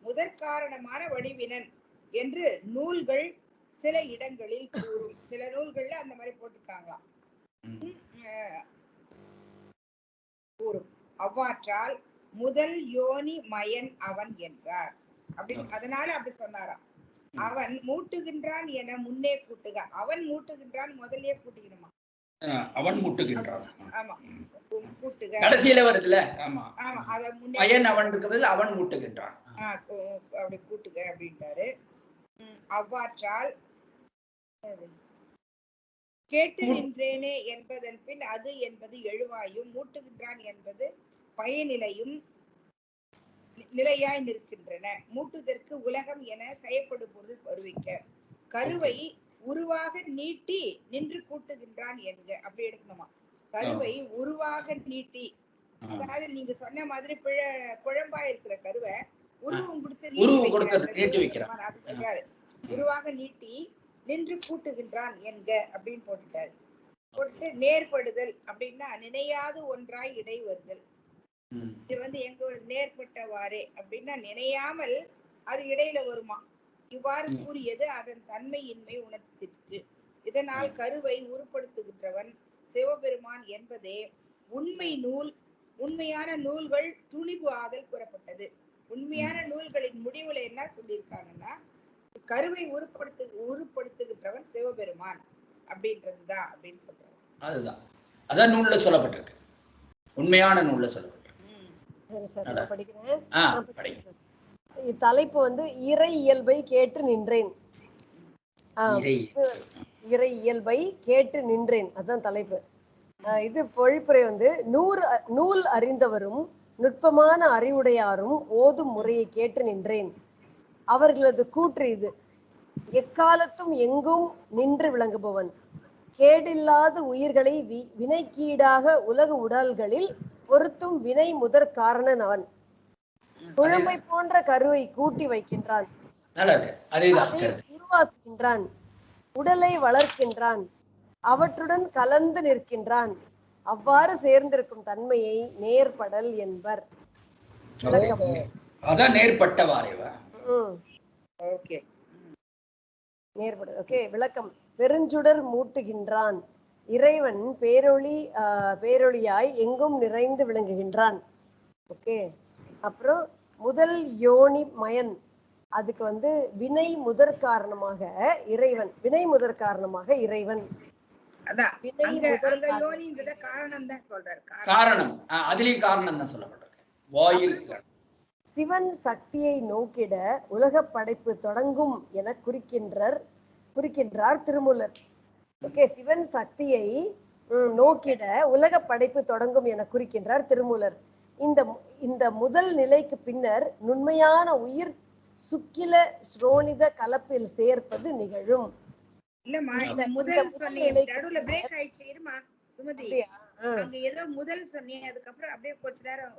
முதற் காரணமான வடிவினன் என்று நூல்கள் சில இடங்களில் கூறும். சில நூல்கள்ல அந்த மாதிரி போட்டிருக்காங்களாம். கூறும். அவ்வாற்றால் முதல் யோனி மயன் அவன் என்றார். அப்படி அதனால அப்படி சொன்னாராம். அவன் மூட்டுகின்றான் என முன்னே கூட்டுக. அவன் மூட்டுகின்றான் முதல்லயே கூட்டிக்கணுமா? அவன் மூட்டுகின்றான். ஆமா, கூட்டுக கடைசியில வருதுல. ஆமா ஆமா, அத முன்னே மயன் அவன் இருக்கிறதுல அவன் மூட்டுகின்றான். அப்படி கூட்டுக அப்படின்றாரு. அவ்வாற்றால் கேட்டு நின்றேனே என்பதன் பின் அது என்பது எழுவாயும் மூட்டுகின்றான் என்பது பயனிலையும் நிலையாய் நிற்கின்றன. மூட்டுதற்கு உலகம் என செயற்படும் பொருள் வருவிக்க கருவை உருவாக நீட்டி நின்று கூட்டுகின்றான் என்க. அப்படி எடுக்கணுமா? கருவை உருவாக நீட்டி, அதாவது நீங்க சொன்ன மாதிரி குழம்பா இருக்கிற கருவை உருவம் கொடுத்து சொல்றாரு. உருவாக நீட்டி நின்று கூட்டுகின்றான் என்க அப்படின்னு போட்டுட்டாரு. போட்டு நேர்படுதல் அப்படின்னா நினையாது ஒன்றாய் இடை வருதல். இது வந்து எங்க நேர்பட்டவாறே அப்படின்னா நினையாமல் அது இடையில வருமா. இவ்வாறு கூறியது அதன் தன்மையின்மை உணர்த்திற்கு. இதனால் கருவை உருப்படுத்துகின்றவன் சிவபெருமான் என்பதே உண்மை நூல். உண்மையான நூல்கள் துணிவு ஆதல் கூறப்பட்டது. உண்மையான நூல்களின் முடிவுல என்ன சொல்லியிருக்காங்கன்னா கருவை உருப்படுத்துகின்றவன் சிவபெருமான் அப்படின்றதுதான் அப்படின்னு சொல்றாரு. அதுதான் அதான் நூல்ல சொல்லப்பட்டிருக்கு. உண்மையான நூல்ல சொல்லப்பட்டிருக்கு. தலைப்பு வந்து இறை இயல்பை கேட்டு நின்றேன். இறை இயல்பை கேட்டு நின்றேன், அதுதான் தலைப்பு. இது பொழிப்புரை வந்து நூல் அறிந்தவரும் நுட்பமான அறிவுடையாரும் ஓதும் முறையை கேட்டு நின்றேன். அவர்களது கூற்று இது: எக்காலத்தும் எங்கும் நின்று விளங்குபவன், கேடில்லாத உயிர்களை வினைக்கீடாக உலக உடல்களில் பொருத்தும் வினை முதற் காரணன் அவன். குழம்பை போன்ற கருவை கூட்டி வைக்கின்றான், அதை உருவாக்குகின்றான், உடலை வளர்க்கின்றான், அவற்றுடன் கலந்து நிற்கின்றான். அவ்வாறு சேர்ந்திருக்கும் தன்மையை நேர்படல் என்பர். நேர்படல். ஓகே, விளக்கம். பெருஞ்சுடர் மூட்டுகின்றான். இறைவன் பேரொளியாய் எங்கும் நிறைந்து விளங்குகின்றான். ஓகே, அப்புறம் முதல் யோனி மயன் அதுக்கு வந்து வினை முதற் காரணமாக இறைவன், வினை முதற் காரணமாக இறைவன். அதான் வினை அங்க முதற் அங்க யோனின்றத காரணம் தான் சொல்றாரு. காரணம் அதுலயும் காரணம் தான் சொல்லப்பட்டிருக்கு. வாயில் சிவன் சக்தியை நோக்கிட உலக படைப்பு தொடங்கும் என குறிக்கின்றார் திருமூலர். ஓகே, சிவன் சக்தியை நோக்கிட உலக படைப்பு தொடங்கும் என குறிக்கின்றார் திருமூலர். இந்த முதல் நிலைக்கு பின்னர் நுண்மையான உயிர் சுக்கில ஸ்ரோனித கலப்பில் சேர்ப்பது நிகழும். இல்லம்மா, இந்த முதல் சொன்னீங்க, நடுவுல பிரேக் ஆயிடுச்சு. இருமா சுமதி, அங்க ஏதோ முதல் சொன்னீங்க, அதுக்கப்புறம் அப்படியே கொஞ்ச நேரம்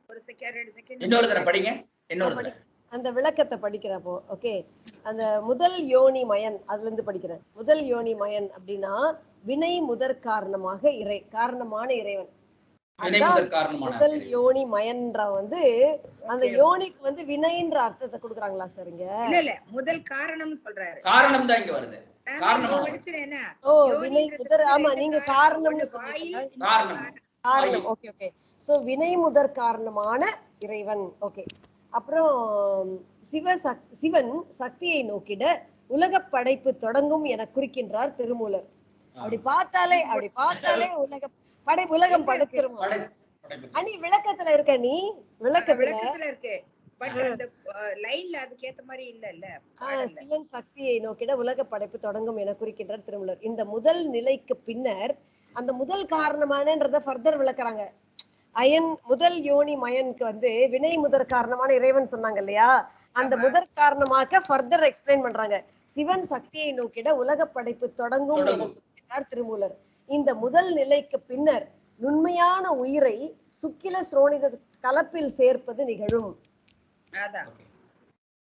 ஒரு செகண்ட் 2 செகண்ட் இன்னொரு தடவை படிங்க. இன்னொரு தடவை அந்த விளக்கத்தை படிக்கிறப்போ. ஓகே, அந்த முதல் யோனி மயன் அதுல இருந்து படிக்கிறேன். முதல் யோனி மயன் அப்படின்னா வினை முதற் காரணமாக காரணமான இறைவன். முதல் யோனி மயன்ற வந்து அந்த யோனிக்கு வந்து வினைன்ற அர்த்தத்தை கொடுக்குறாங்களா சார்? இங்க இல்ல முதல் காரணம் சொல்றாரு. காரணம் தான் இங்க வருது. காரணம் ஓ, வினை முதற். ஆமா, நீங்க காரணம்னு சொன்னீங்க. காரணம். Okay okay. சோ வினை முதற் காரணமான இறைவன். ஓகே. அப்புறம் சிவன் சக்தியை நோக்கிட உலக படைப்பு தொடங்கும் என குறிக்கின்றார் திருமூலர். அப்படி பார்த்தாலே உலகம் படைச்சிருமா? அனி விளக்கத்துல இருக்க, நீ விளக்கத்துல இருக்கு. பட் அந்த லைன்ல அதுக்கு ஏத்த மாதிரி இல்ல. சிவன் சக்தியை நோக்கிட உலக படைப்பு தொடங்கும் என குறிக்கின்றார் திருமூலர். இந்த முதல் நிலைக்கு பின்னர் அந்த முதல் காரணமானன்றத ஃபர்தர் விளக்குறாங்க. முதல் யோனி மயனுக்கு வந்து வினை முதற் காரணமான இறைவன் சொன்னாங்க இல்லையா? அந்த முதற் காரணமாக ஃபர்தர் எக்ஸ்பிளைன் பண்றாங்க. சிவன் சக்தியை நோக்கிட உலக படைப்பு தொடங்கும் என குறிக்கின்றார் திருமூலர். இந்த முதல் நிலைக்கு பின்னர் நுண்மையான உயிரை சுக்கில ஸ்ரோனித கலப்பில் சேர்ப்பது நிகழும்.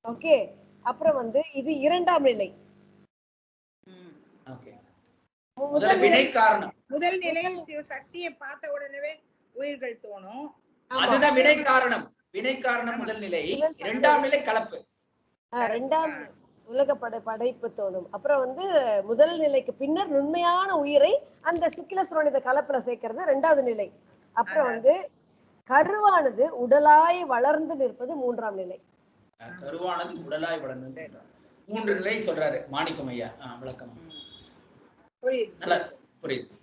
ஓகே. அப்புறம் வந்து இது இரண்டாம் நிலை. முதல் நிலையில் சக்தியை பார்த்த உடனே உயிர்கள் தோணும். அதுதான் வினை காரணம். வினை காரணம் முதல் நிலை. இரண்டாம் நிலை கலப்பு. இரண்டாம் உலக படைப்பு தோணும். அப்புறம் வந்து முதல் நிலைக்கு பின்னர் நுண்மையான உயிரை அந்த சுக்கில ஸ்ரோனித கலப்புல சேர்க்கிறது இரண்டாவது நிலை. அப்புறம் வந்து கருவானது உடலாய் வளர்ந்து நிற்பது மூன்றாம் நிலை. கருவானது உடலாய் வளர்ந்து மூன்று நிலை சொல்றாரு மாணிக்கம் ஐயா. விளக்கம் புரியுது.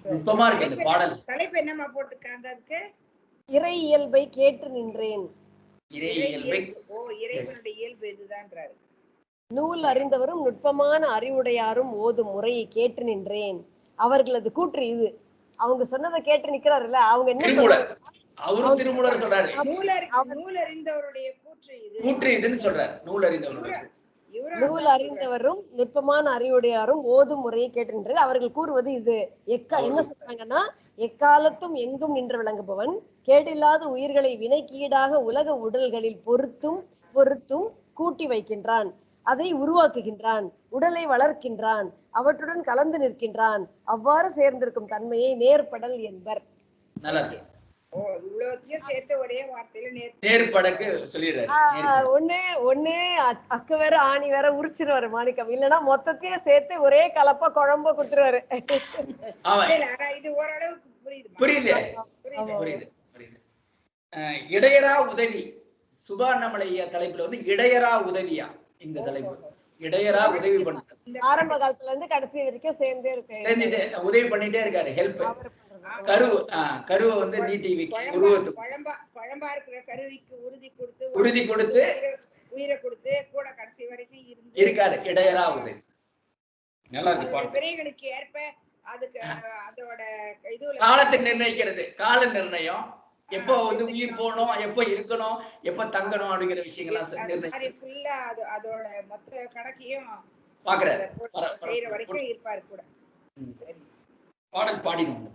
நுட்பமா இருக்கு இந்த பாடல். தலைப்பு என்னமா போட்டுருக்காங்க அதுக்கு? இறை இயல்பை கேட்டு நின்றேன். இறைவனுடைய இயல்பு இதுதான்றாரு. நூல் அறிந்தவரும் நுட்பமான அறிவுடையாரும் ஓதும் முறையை கேட்டு நின்றேன். அவர்களது கூற்று இது. அவங்க சொன்னதை கேட்டு நிக்கிறாருல்ல, அவங்க என்ன சொல்றாங்க? அவரும் திருமூலர் சொல்றாரு. நூல் அறிந்தவருடைய கூற்று இதுன்னு சொல்றாரு. நூல் அறிந்தவரும் நுட்பமான அறிவுடையாரும் ஓதும் முறையை கேட்டு நின்று அவர்கள் கூறுவது இது. என்ன சொல்றாங்கன்னா, எக்காலத்தும் எங்கும் நின்று விளங்குபவன் கேடில்லாத உயிர்களை வினைக்கீடாக உலக உடல்களில் பொருத்தும் கூட்டி வைக்கின்றான், அதை உருவாக்குகின்றான், உடலை வளர்க்கின்றான், அவற்றுடன் கலந்து நிற்கின்றான். அவ்வாறு சேர்ந்திருக்கும் தன்மையை நேர்படல் என்பர். ஒண்ணு அக்கு வேற ஆணி வேற உரிச்சிருவாரு மாணிக்கம். இல்லன்னா மொத்தத்தையும் சேர்த்து ஒரே கலப்பா குழம்ப குடுத்துருவாரு. புரியுது. இடையரா உதவி சுபாண்ணாமலையா தலைப்புல வந்து இடையரா உதவியா இந்த தலைப்பு. இடையரா உதவி பண்றது ஆரம்ப காலத்துல இருந்து கடைசி வரைக்கும் சேர்ந்து உதவி பண்ணிட்டே இருக்காரு. ஹெல்ப். கருவை வந்து நீட்டி பழம்பா இருக்கிற கருவிக்கு உறுதி கொடுத்து உயிரை கொடுத்து கூட கடைசி வரைக்கும் இருக்காரு. இடையரா உதவி. நல்லா இருக்கு. பிறைகளுக்கு ஏற்ப அதுக்கு அதோட இதுல காலத்தை நிர்ணயிக்கிறது. கால நிர்ணயம், எப்போ வந்து உயிர் போகணும், எப்போ இருக்கணும், எப்போ தங்கணும் அப்படிங்கிற விஷயங்கள்லாம் ஃபுல்லா அதோட மொத்த கணக்கையும் பாக்குறாரு. செய்யற வரைக்கும் இருப்பாரு கூட. பாடல் பாடினோம்.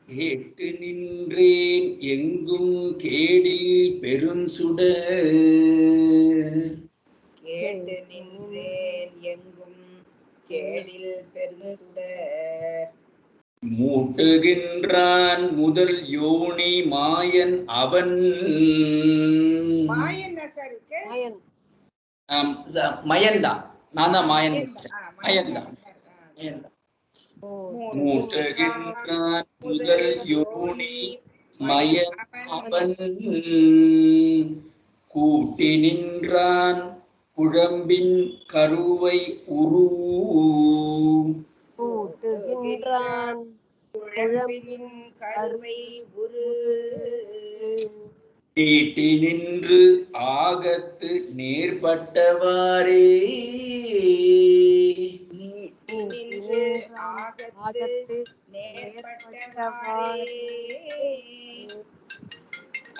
கேட்டு நின்றேன் எங்கும் கேடில் பெருஞ்சுடர். கேட்டு நின்றேன் எங்கும் கேடில் பெருஞ்சுடர். மூட்டுகின்றான் முதல் யோனி மாயன் அவன். மயன்தான். நான் தான் மாயன். மயன்தான். மூட்டுகின்றான் முதல் யோனி மயன் அவன் கூட்டி நின்றான் குழம்பின் கருவை உரு கூட்டுகின்றான் குழம்பின் கருவை உரு நீட்டி நின்று ஆகத்து நேர்பட்டவாறே நின்று ஆகத்து நேர்பட்டவாறே.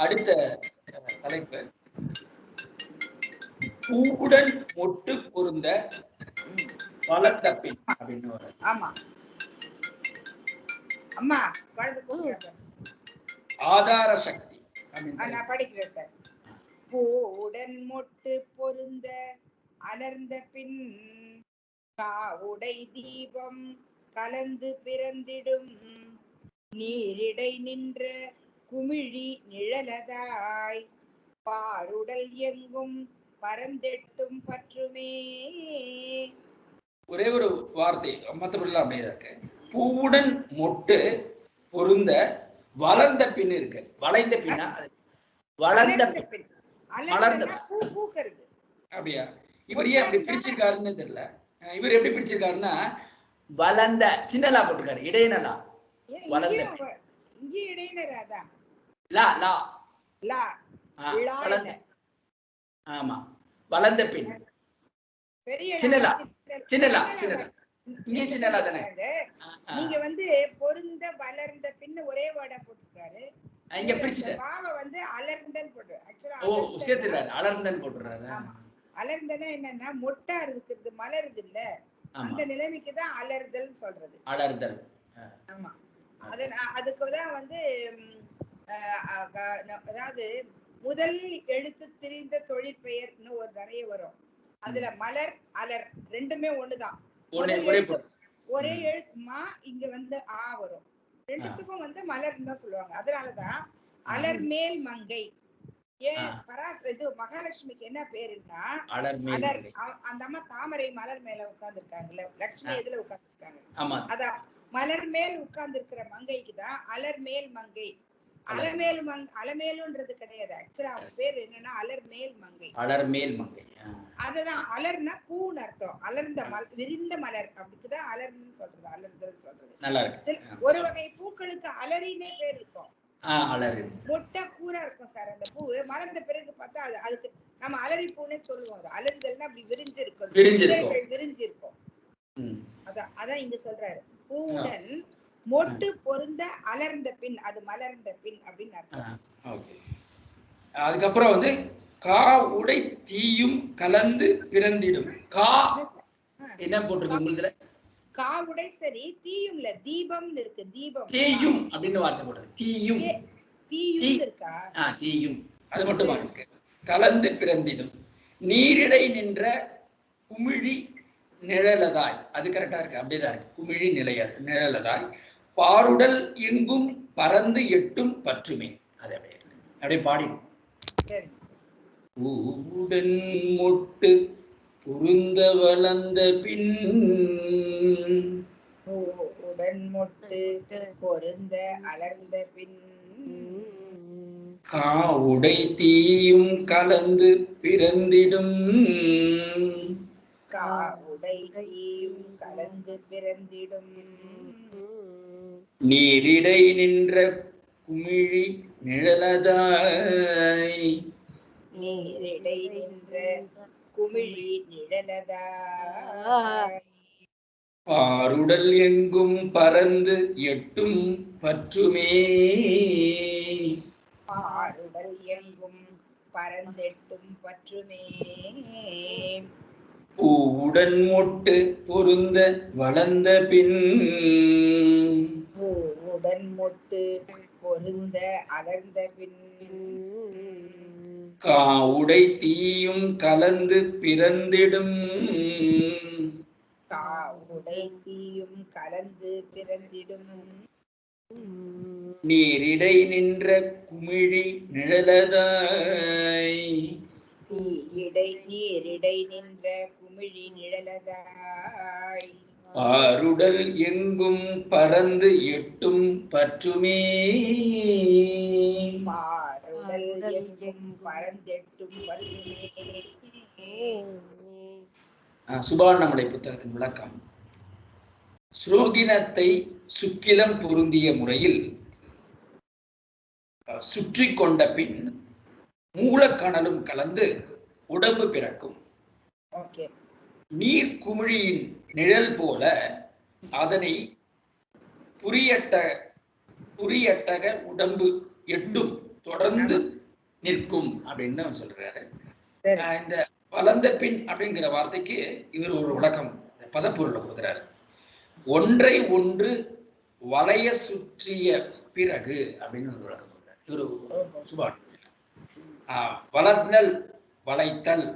அடுத்த தலைப்பு பூவுடன் மொட்டு பொருந்த வளர்ந்த பின் அப்படின்னு வரும். ஆமா அம்மா குழந்தை கூப்பிடுறாங்க. ஆதார சக்தி அப்படின்னு நான் படிக்கிறேன் சார். பூவுடன் மொட்டு பொருந்த அலர்ந்த பின் காவுடை தீபம் கலந்து பிறந்திடும் நீரிடை நின்ற குமிழி நிழலதாய் பாருடல் எங்கும் பரந்தெட்டும் பற்றுமே. ஒரே ஒரு வார்த்தை மற்றபடிலாம் அப்படியே இருக்கு. பூவுடன் மொட்டு பொருந்த வளர்ந்த பின் இருக்கு. வளைந்த பின்னா வளர்ந்த பின் வளர்ந்த பூ பூக்கிறது. அப்படியா? இவர் ஏன் அப்படி பிரிச்சிருக்காருன்னு தெரியல. இவர் எப்படி பிரிச்சிருக்காருன்னா வளர்ந்த சின்னலா போட்டிருக்காரு, இடையினலா வளர்ந்த இங்கே இடையினராதான் லா லா லா வளர்ந்த. ஆமா வளர்ந்த பின் பெரிய சின்னலா சின்னலா சின்னலா இங்கே சின்னலா தானே. நீங்க வந்து பொருந்த வளர்ந்த பின்ன ஒரே வேர்டா போட்டுருக்காரு. இங்க பிரிச்சுட்டாரு. பாவ வந்து அலர்ந்தல் போட்டு ஆக்சுவலா சேர்த்துறாரு, அலர்ந்தல் போட்டுறாரு. அலர்ந்தனா என்னன்னா மொட்டா இருக்கிறது மலருது இல்ல, அந்த நிலைமைக்கு தான் அலர்தல் சொல்றது. அலர்தல். ஆமா அதுக்குதான் வந்து அதாவது முதல் எழுத்து திரிந்த தொழிற்பெயர்னு ஒரு நிறைய வரும். அதுல மலர் அலர் ரெண்டுமே ஒண்ணுதான். ஒரே எழுத்துமா இங்க வந்து ஆ வரும். ரெண்டுத்துக்கும் வந்து மலர்ன்னு தான் சொல்லுவாங்க. அதனாலதான் அலர் மேல் மங்கை. ஏன் இது மகாலட்சுமிக்கு என்ன பேருன்னா அலர். அந்த அம்மா தாமரை மலர் மேல உட்கார்ந்து இருக்காங்கல்ல, லட்சுமி எதுல உட்கார்ந்து இருக்காங்க, அதான் மலர் மேல் உட்கார்ந்து இருக்கிற மங்கைக்கு தான் அலர் மேல் மங்கை. அலமேலுன்றது கிடையாது. ஆக்சுவலா அவங்க பேர் என்னன்னா அலர் மேல் மங்கை. அலர் மேல் மங்கை. அதுதான் அலர்னா பூன்னு அர்த்தம். அலர்ந்த விரிந்த மலர் அப்படிக்குதான் அலர்ன்னு சொல்றது, அலர்தல் சொல்றது. நல்லா இருக்கு. ஒரு வகை பூக்களுக்கு அலரினே பேர் இருக்கும். மொட்டை பூரா இருக்கும் சார். அந்த பூ மலர்ந்த பிறகு பார்த்தா அதுக்கு நம்ம அலரி பூனே சொல்லுவோம். அலர்தல்னா அப்படி விரிஞ்சிருக்கும், விரிஞ்சிருக்கும். அதான் இங்க சொல்றாரு. பூவுடன் மொட்டு பொருந்த அலர்ந்த பின் அது மலர்ந்த பின் அப்படின்னு அர்த்தம். அதுக்கப்புறம் வந்து கா உடை தீயும் கலந்து பிறந்திடும். கா என்ன போட்டிருக்கு உங்களுக்கு? கா உடை சரி, தீயும் இல்ல தீபம்னு இருக்கு. தீபம் தீயும் அப்படின்னு வார்த்தை போட்டிருக்கு. தீயும் தீயும் இருக்கா? தீயும் அது மட்டுமா இருக்கு. கலந்து பிறந்திடும் நீரிடை நின்ற குமிழி நிழலதாய். அது கரெக்டா இருக்கு, அப்படியேதான் இருக்கு. குமிழி நிழலதாய் பாருடல் எங்கும் பறந்து எட்டும் பற்றுமே. அது அப்படியே பாடிடும். பூவுடன் மொட்டு பொருந்த வளர்ந்த பின் பூவுடன் மொட்டு பொருந்த அலர்ந்த பின் காவுடை தீயும் கலந்து பிறந்திடும். காவுடை தீயும் கலந்து பிறந்திடும் நீரிடை நின்ற குமிழி நிழலதாய். நீரிடை நின்ற குமிழி நிழலதாய் பாருடல் எங்கும் பறந்து எட்டும் பற்றுமே. பாருடல் எங்கும் பறந்தெட்டும் பற்றுமே. பூவுடன் மொட்டு பொருந்த வளர்ந்த பின் பூவுடன் மொட்டு பொருந்த அலர்ந்த பின் காவுடை தீயும் கலந்து பிறந்திடும். காவுடை தீயும் கலந்து பிறந்திடும் நீரிடை நின்ற குமிழி நிழலதாய். நீரிடை நின்ற குமிழி நிழலதாய் ஆருடல் எங்கும் பறந்து எட்டும் பற்றுமே. பாருடல் எங்கும் பறந்தெட்டும் பற்றுமே. சுபானமலை புத்தகத்தின் விளக்கம். ஸ்ரோகினத்தை சுக்கிலம் பொருந்திய முறையில் சுற்றி கொண்ட பின் மூலக்கணலும் கலந்து உடம்பு பிறக்கும். நீர் குமிழியின் நிழல் போல அதனை புரியட்டக உடம்பு எட்டும் தொடர்ந்து நிற்கும் அப்படின்னு சொல்றாரு. இந்த வளர்ந்த பின் அப்படிங்கிற வார்த்தைக்கு இவர் ஒரு விளக்கம் பதப்பொருளை கொடுக்கிறாரு. ஒன்றை ஒன்று வளைய சுற்றிய பிறகு அப்படின்னு ஒரு விளக்கம் கொடுக்கிறார் இவரு சுபான். வளர்ந்தல் வளைத்தல்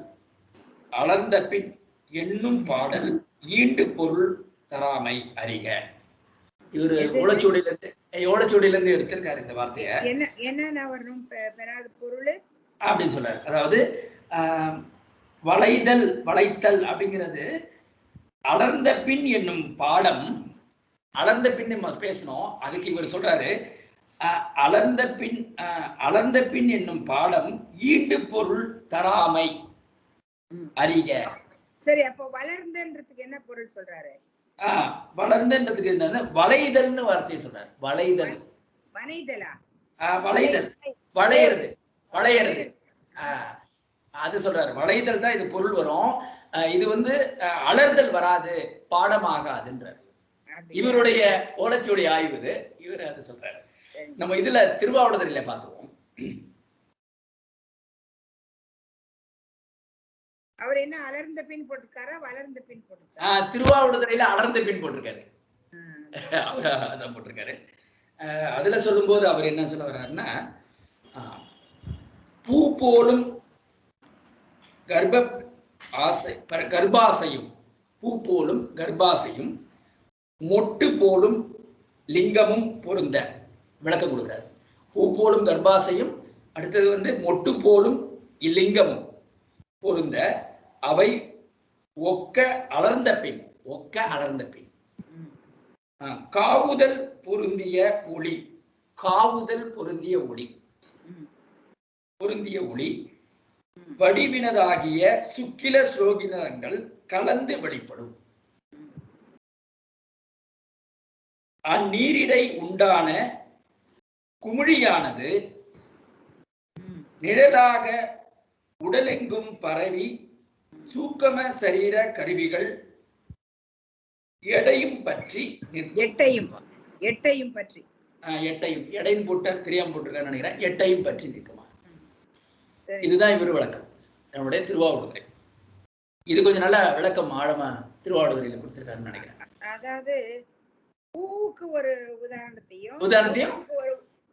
அளர்ந்த பின் என்னும் பாடல் ஈண்டு பொருள் தராமை அறிக. இவரு ஓலச்சூடியிலிருந்து எடுத்திருக்காரு இந்த வார்த்தைய. என்ன வரும் பெறாத பொருள் அப்படின்னு சொல்றாரு. அதாவது வளைத்தல் அப்படிங்கிறது அலர்ந்த பின் என்னும் பாடம். அலர்ந்த பின் நம்ம பேசணும். அதுக்கு இவர் சொல்றாரு அலர்ந்த பின் என்னும் பாடம் ஈண்டு பொருள் தராமை அறிக. சரி, அப்போ வளர்ந்தன்றதுக்கு என்ன பொருள் சொல்றாரு? வளர்ந்தன்றதுக்கு என்ன வளைதல்னு வார்த்தையை சொல்றாரு. வளைதல் வளையறது அது சொல்றாரு. வளைதல் தான் இது பொருள் வரும். இது அலர்தல் வராது, பாடமாகாதுன்றார். இவருடைய ஓலச்சுவடி ஆய்வு இது. இவர் அது சொல்றாரு. நம்ம இதுல திருவாவடுதுறையில பார்த்துவோம். அவர் என்ன அலர்ந்த பின் போட்டிருக்காரா வளர்ந்த பின் போட்டிருக்காரா? திருவாவடுதுறையில அலர்ந்த பின் போட்டிருக்காரு. அவர் அதான் போட்டிருக்காரு. அதுல சொல்லும் போது அவர் என்ன சொல்ல வர்றாருன்னா, பூ போலும் கர்ப்பாசையும் பூ போலும் கர்ப்பாசையும் மொட்டு போலும் லிங்கமும் பொருந்த விளக்கம் கொடுக்கிறார். பூ போலும் கர்ப்பாசையும் அடுத்தது மொட்டு போலும் லிங்கமும் பொருந்த அவை ஒக்க அலர்ந்த பின் காவுதல் பொருந்திய ஒளி வடிவினதாகிய சுக்கில ஸ்ரோகினங்கள் கலந்து வெளிப்படும். அந்நீரிடை உண்டான குமிழியானது நிழலாக உடலெங்கும் பரவி சூக்கம சரீர கருவிகள் எடையும் போட்ட தெரியாம போட்டிருக்கான்னு நினைக்கிறேன். எட்டையும் பற்றி நிற்குமா. இதுதான் இவர் விளக்கம் நம்முடைய திருவாவடுதுறை. இது கொஞ்சம் நல்ல விளக்கம் ஆழமா திருவாவடுதுறையில கொடுத்திருக்காருன்னு நினைக்கிறேன். அதாவது பூவுக்கு ஒரு உதாரணத்தையும்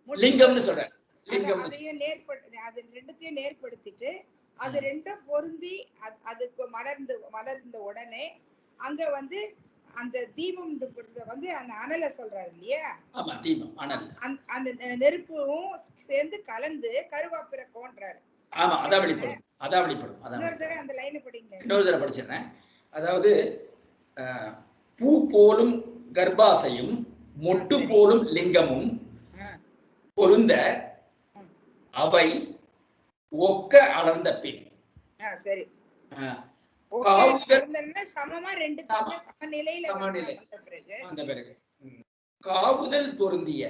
லிங்கம்னு சொல்றேன். அது ரெண்டுத்தையும் நேர்படுத்திட்டு அது ரெண்டும் பொருந்தி அதுக்கு மலர்ந்த உடனே அங்க அந்த தீபம் அந்த அனலை சொல்றாரு இல்லையா? அந்த நெருப்பும் சேர்ந்து கலந்து கருவா பிறக்கும்ன்றாரு. ஆமா, அதான் வெளிப்படும். அந்த லைன் படிங்க. இன்னொரு தடவை படிச்சிடுறேன். அதாவது பூ போலும் கர்ப்பாசையும் மொட்டு போலும் லிங்கமும் பொருந்த அவை ஒக்க அலர்ந்த பின். சரி, காவுதல் பொருந்திய.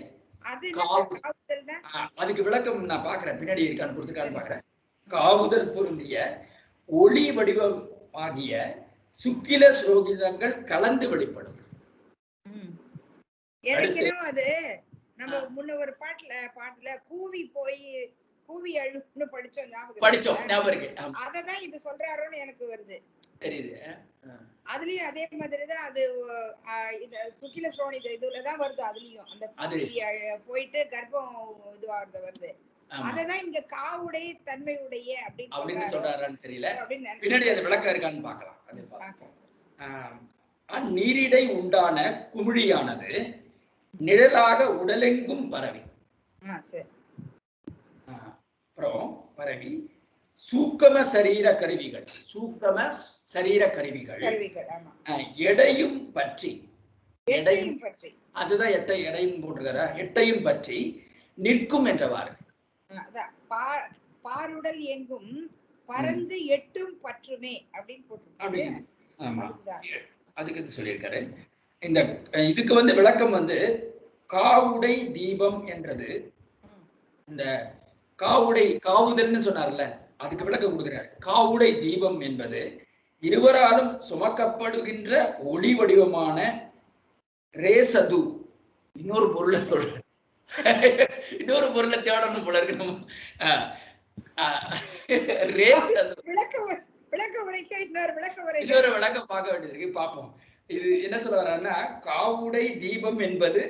அதுக்கு விளக்கம் நான் பாக்குறேன், பின்னாடி இருக்கான்னு கொடுத்துருக்கான்னு பாக்குறேன். காவுதல் பொருந்திய ஒளி வடிவம் ஆகிய சுக்கில ஸ்ரோகிதங்கள் கலந்து வெளிப்படும். அது நம்ம முன்ன ஒரு பாட்டுல கூவி அழுன்னு படிச்சோம் ஞாபகம் இருக்கு. அததான் இது சொல்றாரோன்னு எனக்கு வருது. அதுலயும் அதே மாதிரிதான் அது சுக்கில ஸ்ரோணி இதுலதான் வருது. அதுலயும் அந்த போயிட்டு கர்ப்பம் இதுவாகிறது வருது. அததான் இங்க காவுடைய தன்மையுடைய அப்படின்னு சொல்றாரான்னு தெரியல. பின்னாடி அந்த விளக்கம் இருக்கான்னு பாக்கலாம். நீரிடை உண்டான குமிழியானது நிழலாக உடலெங்கும் பரவி அப்புறம் பரவி சூக்கம சரீர கருவிகள் சரீர கருவிகள் கருவிகள். ஆமா. எடையும் பற்றி, எடையும் பற்றி, அதுதான் எடையும் போட்டிருக்காரா, எட்டையும் பற்றி நிற்கும் என்றவாறு. அதான் பாருடல் எங்கும் பறந்து எட்டும் பற்றுமே அப்படின்னு போட்டிருக்காரு. ஆமா, அதுக்கு இது சொல்லியிருக்காரு. இந்த இதுக்கு வந்து விளக்கம் வந்து காவுடை தீபம் என்றது, இந்த காவுதல்னு சொன்னார்ல, அதுக்கு விளக்கம் கொடுக்கிறார். காவுடை தீபம் என்பது இருவராலும் சுமக்கப்படுகின்ற ஒளி வடிவமான ரேசது. இன்னொரு பொருளை சொல்ற, இன்னொரு பொருளை தேடணும் போல இருக்கு நம்ம. ரேசது இன்னொரு விளக்கம் பார்க்க வேண்டியது இருக்கு, பார்ப்போம். இது என்ன சொல்ல வர்றாருன்னா, காவுடை தீபம் என்பது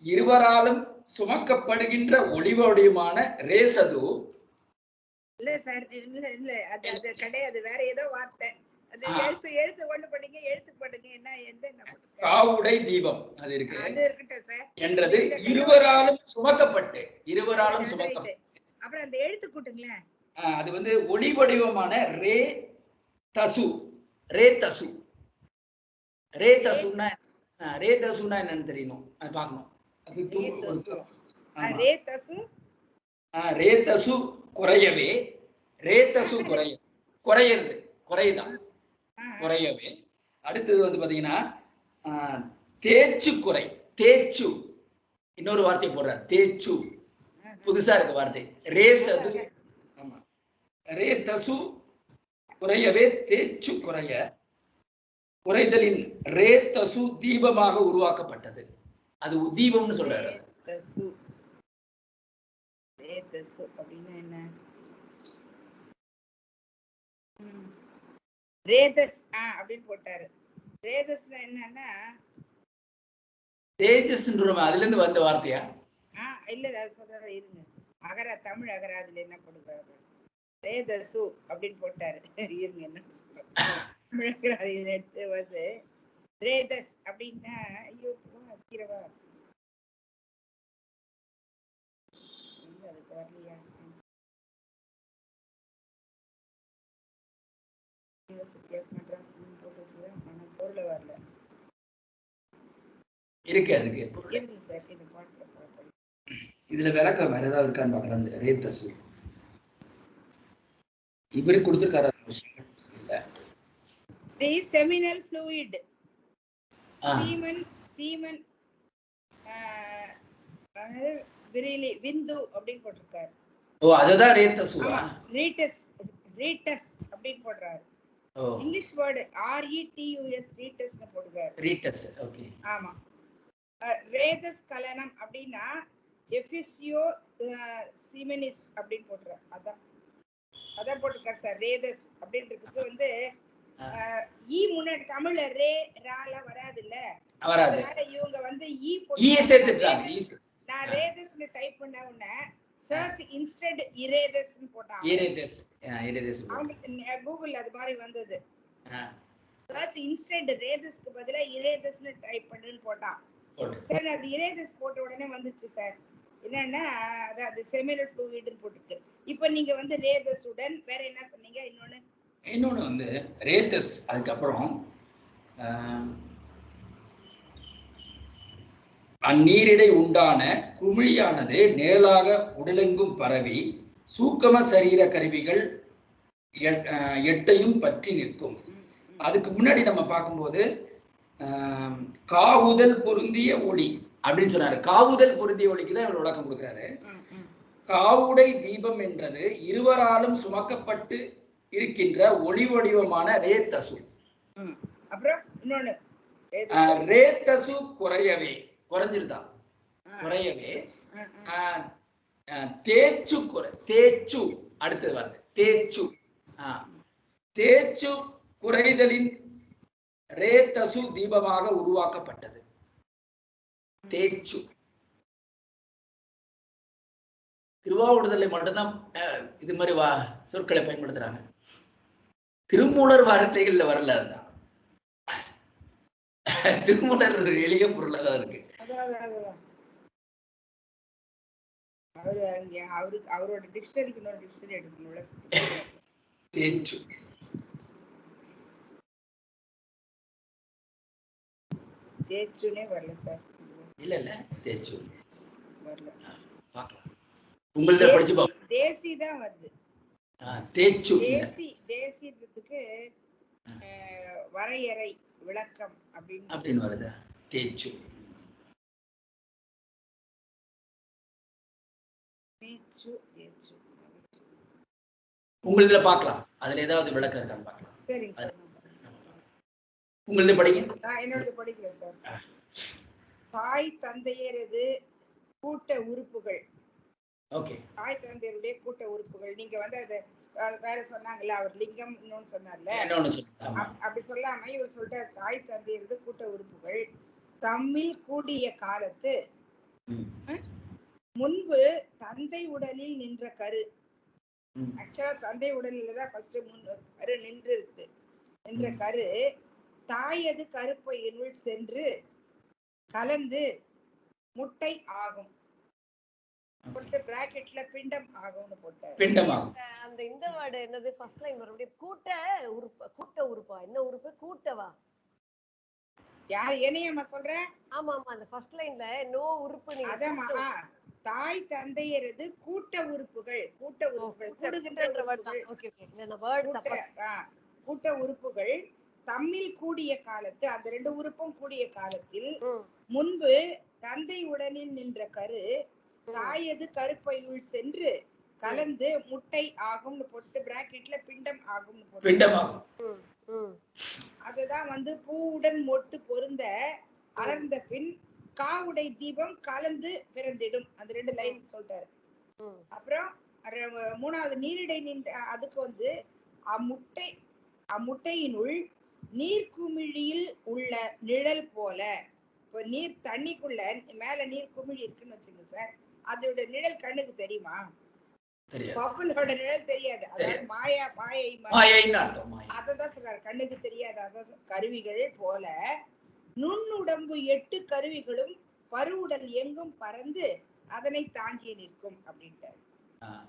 இருவராலும் சுமக்கப்படுகின்ற ஒளி வடிவமான ரேசது. இல்ல சார், இல்ல அது கிடையாது, வேற ஏதோ வார்த்தை. அது எழுத்து கொண்டு படிங்க, எழுத்து படுங்க. என்ன காவுடை தீபம் அது இருக்கு, அது இருக்கட்டும் சார். என்றது இருவராலும் சுமக்கப்பட்டு, அப்புறம் அந்த எழுத்து கூட்டுங்களேன். அது வந்து ஒளி வடிவமான ரே தசு. ரே தசு என்னன்னு தெரியணும், அது பார்க்கணும். ரே தசு குறையவே, குறையுதான், குறையவே. அடுத்தது வந்து பாத்தீங்கன்னா தேச்சு, இன்னொரு வார்த்தை போடுறார், தேச்சு. புதுசா இருக்கு வார்த்தை, ரேசது. ஆமா, ரே தசு குறையவே, தேச்சு குறைதலின் ரே தசு தீபமாக உருவாக்கப்பட்டது. அது தீபம்னு சொல்றாரு. ரேதஸ் அப்படின்னு போட்டாரு. ரேதஸ்னா என்னன்னா தேஜஸ்ன்றோம், அதுல இருந்து வந்த வார்த்தையா? இல்ல அது சொல்றாரு, இருங்க. தமிழ் அகராதுல என்ன போடுறாரு, ரேதசு அப்படின்னு போட்டாரு. இருங்க, என்ன சொல்றாரு எடுத்து வந்து ரேதஸ் அப்படின்னா, ஐயோ சீரவா அதுக்கு வரலையா? யூனிவர்சிட்டி ஆஃப் மெட்ராஸ் போட்டு பொருளை வரல இருக்கு, அதுக்கு இதுல விளக்கம் வேற ஏதாவது இருக்கான்னு பார்க்கலாம். இந்த ரேதசு இவரு கொடுத்திருக்காரு. The seminal fluid, semen விந்து அப்படின்னு போட்டிருக்காரு. ஓ, அதுதான் ரேதசுவா? ரீட்டஸ் அப்படின்னு போடுறாரு. இங்கிலீஷ் வேர்டு RETUS ரீட்டஸ்னு போடுறாரு. ரீட்டஸ், ஓகே. ஆமா. ரேதஸ் கலனம் அப்படின்னா எஃபிசியோ சிமெனிஸ் அப்படின்னு போடுறாரு. அதான் போட்டிருக்காரு சார். ரேதஸ் அப்படின்றதுக்கு வந்து முன்னாடி தமிழ்ல ரே ரால வராது இல்ல, அதனால இவங்க வந்து போட்டு நான் ரேதஸ்னு டைப் பண்ண உடனே சர்ச் இன்ஸ்டெட் இரேதஸ்னு போட்டான். கூகுள்ல அது மாதிரி வந்தது. சர்ச் இன்ஸ்டெட் ரேதஸ்க்கு பதிலா இரேதஸ்னு டைப் பண்ணுன்னு போட்டான். சரி, அது இரேதஸ் போட்ட உடனே வந்துச்சு சார். என்னன்னா அது செமினல் ஃப்ளூயிட்னு போட்டுருக்கு. இப்போ நீங்க வந்து ரேதஸுடன் வேற என்ன சொன்னீங்க? இன்னொன்னு வந்து ரேதஸ், அதுக்கப்புறம் அந்நீரிடை உண்டான குமிழியானது நேராக உடலெங்கும் பரவி சூக்கம சரீர கருவிகள் எட்டையும் பற்றி நிற்கும். அதுக்கு முன்னாடி நம்ம பார்க்கும்போது காவுதல் பொருந்திய ஒளி அப்படின்னு சொன்னாரு. காவுதல் பொருந்திய ஒளிக்கு தான் இவர் விளக்கம் கொடுக்கிறாரு. காவுடை தீபம் என்றது இருவராலும் சுமக்கப்பட்டு இருக்கின்ற ஒளி வடிவமான ரேதசு. ரேதசு குறைஞ்சிருதான், குறையவே தேச்சு அடுத்தது வருது, தேச்சு குறைதலின் ரேதசு தீபமாக உருவாக்கப்பட்டது. தேச்சு திருவாவூடுதலை மட்டும்தான் இது மாதிரி சொற்களை பயன்படுத்துறாங்க. திருமூலர் வார்த்தைகள்ல வரல. அதுதான் திருமூலர் எளிய பொருளா தான் இருக்கு. அவரோட டிக்ஷனரிக்கு இன்னொரு டிக்ஷனரி எடுக்கணும்ல. தேச்சு தேச்சுனே வரல சார். இல்ல இல்ல தேச்சு வரல. பார்க்கலாம். உங்கள்ட்ட படிச்சு பாப்போம். தேசி தான் வருது. தேச்சு தேசின்றதுக்கு வரையறை விளக்கம் அப்படின்னு வருதா? தேச்சு உங்களதுல பார்க்கலாம். அதுல ஏதாவது விளக்கம் இருக்கான்னு பார்க்கலாம். சரிங்க சார். உங்களது படிங்க. என்னோட படிக்கல சார். தாய் தந்தையரது கூட்ட உறுப்புகள். ஓகே. தாய் தந்தையருடைய கூட்ட உறுப்புகள். நீங்க வந்து அதை வேற சொன்னாங்கல்ல, அவர் லிங்கம் இன்னொன்னு சொன்னார்ல, அப்படி சொல்லாம இவர் சொல்றாரு தாய் தந்தையரது கூட்ட உறுப்புகள் தம்மில் கூடிய காலத்து முன்பு தந்தை உடலில் நின்ற கரு. ஆக்சுவலா தந்தை உடலில் தான் ஃபர்ஸ்ட் கரு நின்று இருக்குது. நின்ற கரு தாயது கருப்பையினுள் சென்று கலந்து முட்டை ஆகும். பிராக்கெட்ல பிண்டம் ஆகும்னு போட்டார். பிண்டம் ஆகும். அந்த இந்த வேர்ட் என்னது? ஃபர்ஸ்ட் லைன் மறுபடியும் கூட்ட உறுப்பு. கூட்ட உறுப்பா? என்ன உறுப்பு? கூட்டவா? யார் என்னையம்மா சொல்ற? ஆமா ஆமா, அந்த ஃபர்ஸ்ட் லைன்ல நோ உறுப்பு. நீங்க அதமா தாய் தந்தையரது கூட்ட உறுப்புகள். கூட்ட உறுப்புகள் கூடுகின்ற உறுப்புகள். Okay okay. இந்த வேர்ட் தப்பா. கூட்ட உறுப்புகள் தம்மில் கூடிய காலத்து, அந்த ரெண்டு உறுப்பும் கூடிய காலத்தில் முன்பு தந்தை உடனில் நின்ற கரு தாயது கருப்பையுள் சென்று கலந்து முட்டை ஆகும்னு போட்டு பிராக்கெட்ல பிண்டம் ஆகும்னு போட்டு பிண்டம் ஆகும். அதுதான் வந்து பூவுடன் மொட்டு பொருந்த அலர்ந்த பின் காவுடை தீபம் கலந்து பிறந்திடும். அந்த ரெண்டு லைன் சொல்றாரு. அப்புறம் மூணாவது நீரிடை நின்ற, அதுக்கு வந்து அம்முட்டையினுள் நீர்க்குமிழியில் உள்ள நிழல் போல. இப்போ நீர் தண்ணிக்குள்ள மேல நீர் குமிழி இருக்குன்னு வச்சுங்க சார், அதோட நிழல் கண்ணுக்கு தெரியுமா? பப்புலோட நிழல் தெரியாது. அதாவது அததான் சொல்றாரு, கண்ணுக்கு தெரியாது. அதான் கருவிகள் போல நுண்ணுடம்பு 8 கருவிகளும் பருவுடல் எங்கும் பறந்து அதனை தாங்கி நிற்கும் அப்படின்ட்டாரு.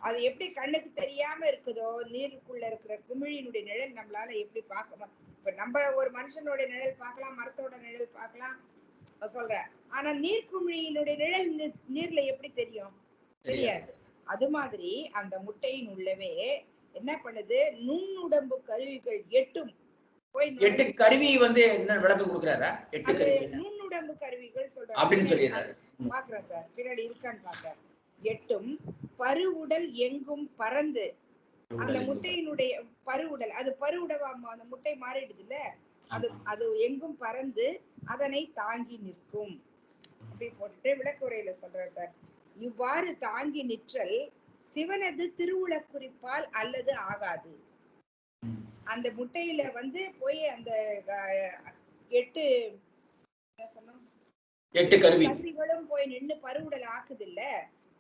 அது எப்படி கண்ணுக்கு தெரியாம இருக்குதோ, நீருக்குள்ள இருக்கிற குமிழியினுடைய நிழல் நம்மளால எப்படி பார்க்க? இப்ப நம்ம ஒரு மனுஷனோட நிழல் பார்க்கலாம், மரத்தோட நிழல் பார்க்கலாம் சொல்ற. ஆனா நீர்க்குமிழியினுடைய நிழல் நீர்ல எப்படி தெரியும்? தெரியாது. அது மாதிரி அந்த முட்டையின் உள்ளவே என்ன பண்ணுது, நுண்ணுடம்பு கருவிகள் 8 போய் 8 கருவி வந்து என்ன விளக்கம் கொடுக்கறாரா? 8 கருவி நுண்ணுடம்பு கருவிகள் சொல்றாரு அப்படின்னு சொல்லிறாரு. பாக்குறேன் சார், பின்னாடி இருக்கான்னு பாக்குறேன். 8ம் பருவுடல் எங்கும் பறந்து, அந்த முட்டையினுடைய பருவுடல், அது பருவுடவாமா, அந்த முட்டை மாறிடுது இல்ல, அது எங்கும் பறந்து அதனை தாங்கி நிற்கும் அப்படி போட்டுட்டு விளக்குரையில சொல்றாரு சார். இவ்வாறு தாங்கி நிற்றல் சிவனது திருவுள குறிப்பால் அல்லது ஆகாது. அந்த முட்டையில வந்து போய் அந்த 8 கருவிகளும் போய் நின்று பருவுடல் ஆக்குது இல்ல,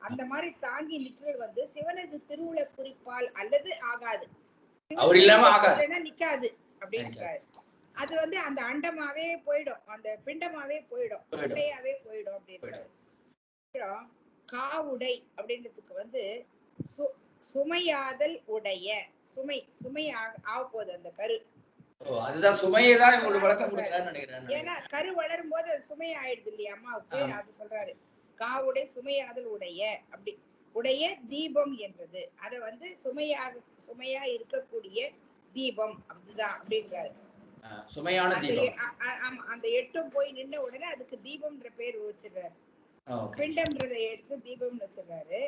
அந்த மாதிரி தாங்கி நிற்றல் வந்து சிவனது திருவுள குறிப்பால் அல்லது ஆகாது. அவர் இல்லாம ஆகாது, நிக்காது அப்படின்றாரு. அது வந்து அந்த அண்டமாவே போயிடும், அந்த பிண்டமாவே போயிடும், உடையாவே போயிடும் அப்படின்றாரு. காவுடை அப்படின்றதுக்கு வந்து சுமையாதல் உடைய, சுமை ஆக போகுது அந்த கரு. அதுதான் சுமையை தான் உங்களுக்கு வளர்க்க கொடுக்கறான்னு நினைக்கிறேன். ஏன்னா கரு வளரும் போது அது சுமை ஆயிடுது இல்லையா அம்மாவுக்கு, அது சொல்றாரு. காவுடை சுமையாதல் உடைய, அப்படி உடைய தீபம் என்றது. அத வந்து சுமையா இருக்கக்கூடிய தீபம் அப்படிதான் அப்படிங்கிறாரு. சுமையான தீபம். அந்த 8ம் போய் நின்ன உடனே அதுக்கு தீபம்ன்ற பேர் வச்சிருக்காரு. பிண்டம்ன்றதை எடுத்து தீபம்னு வச்சிருக்காரு.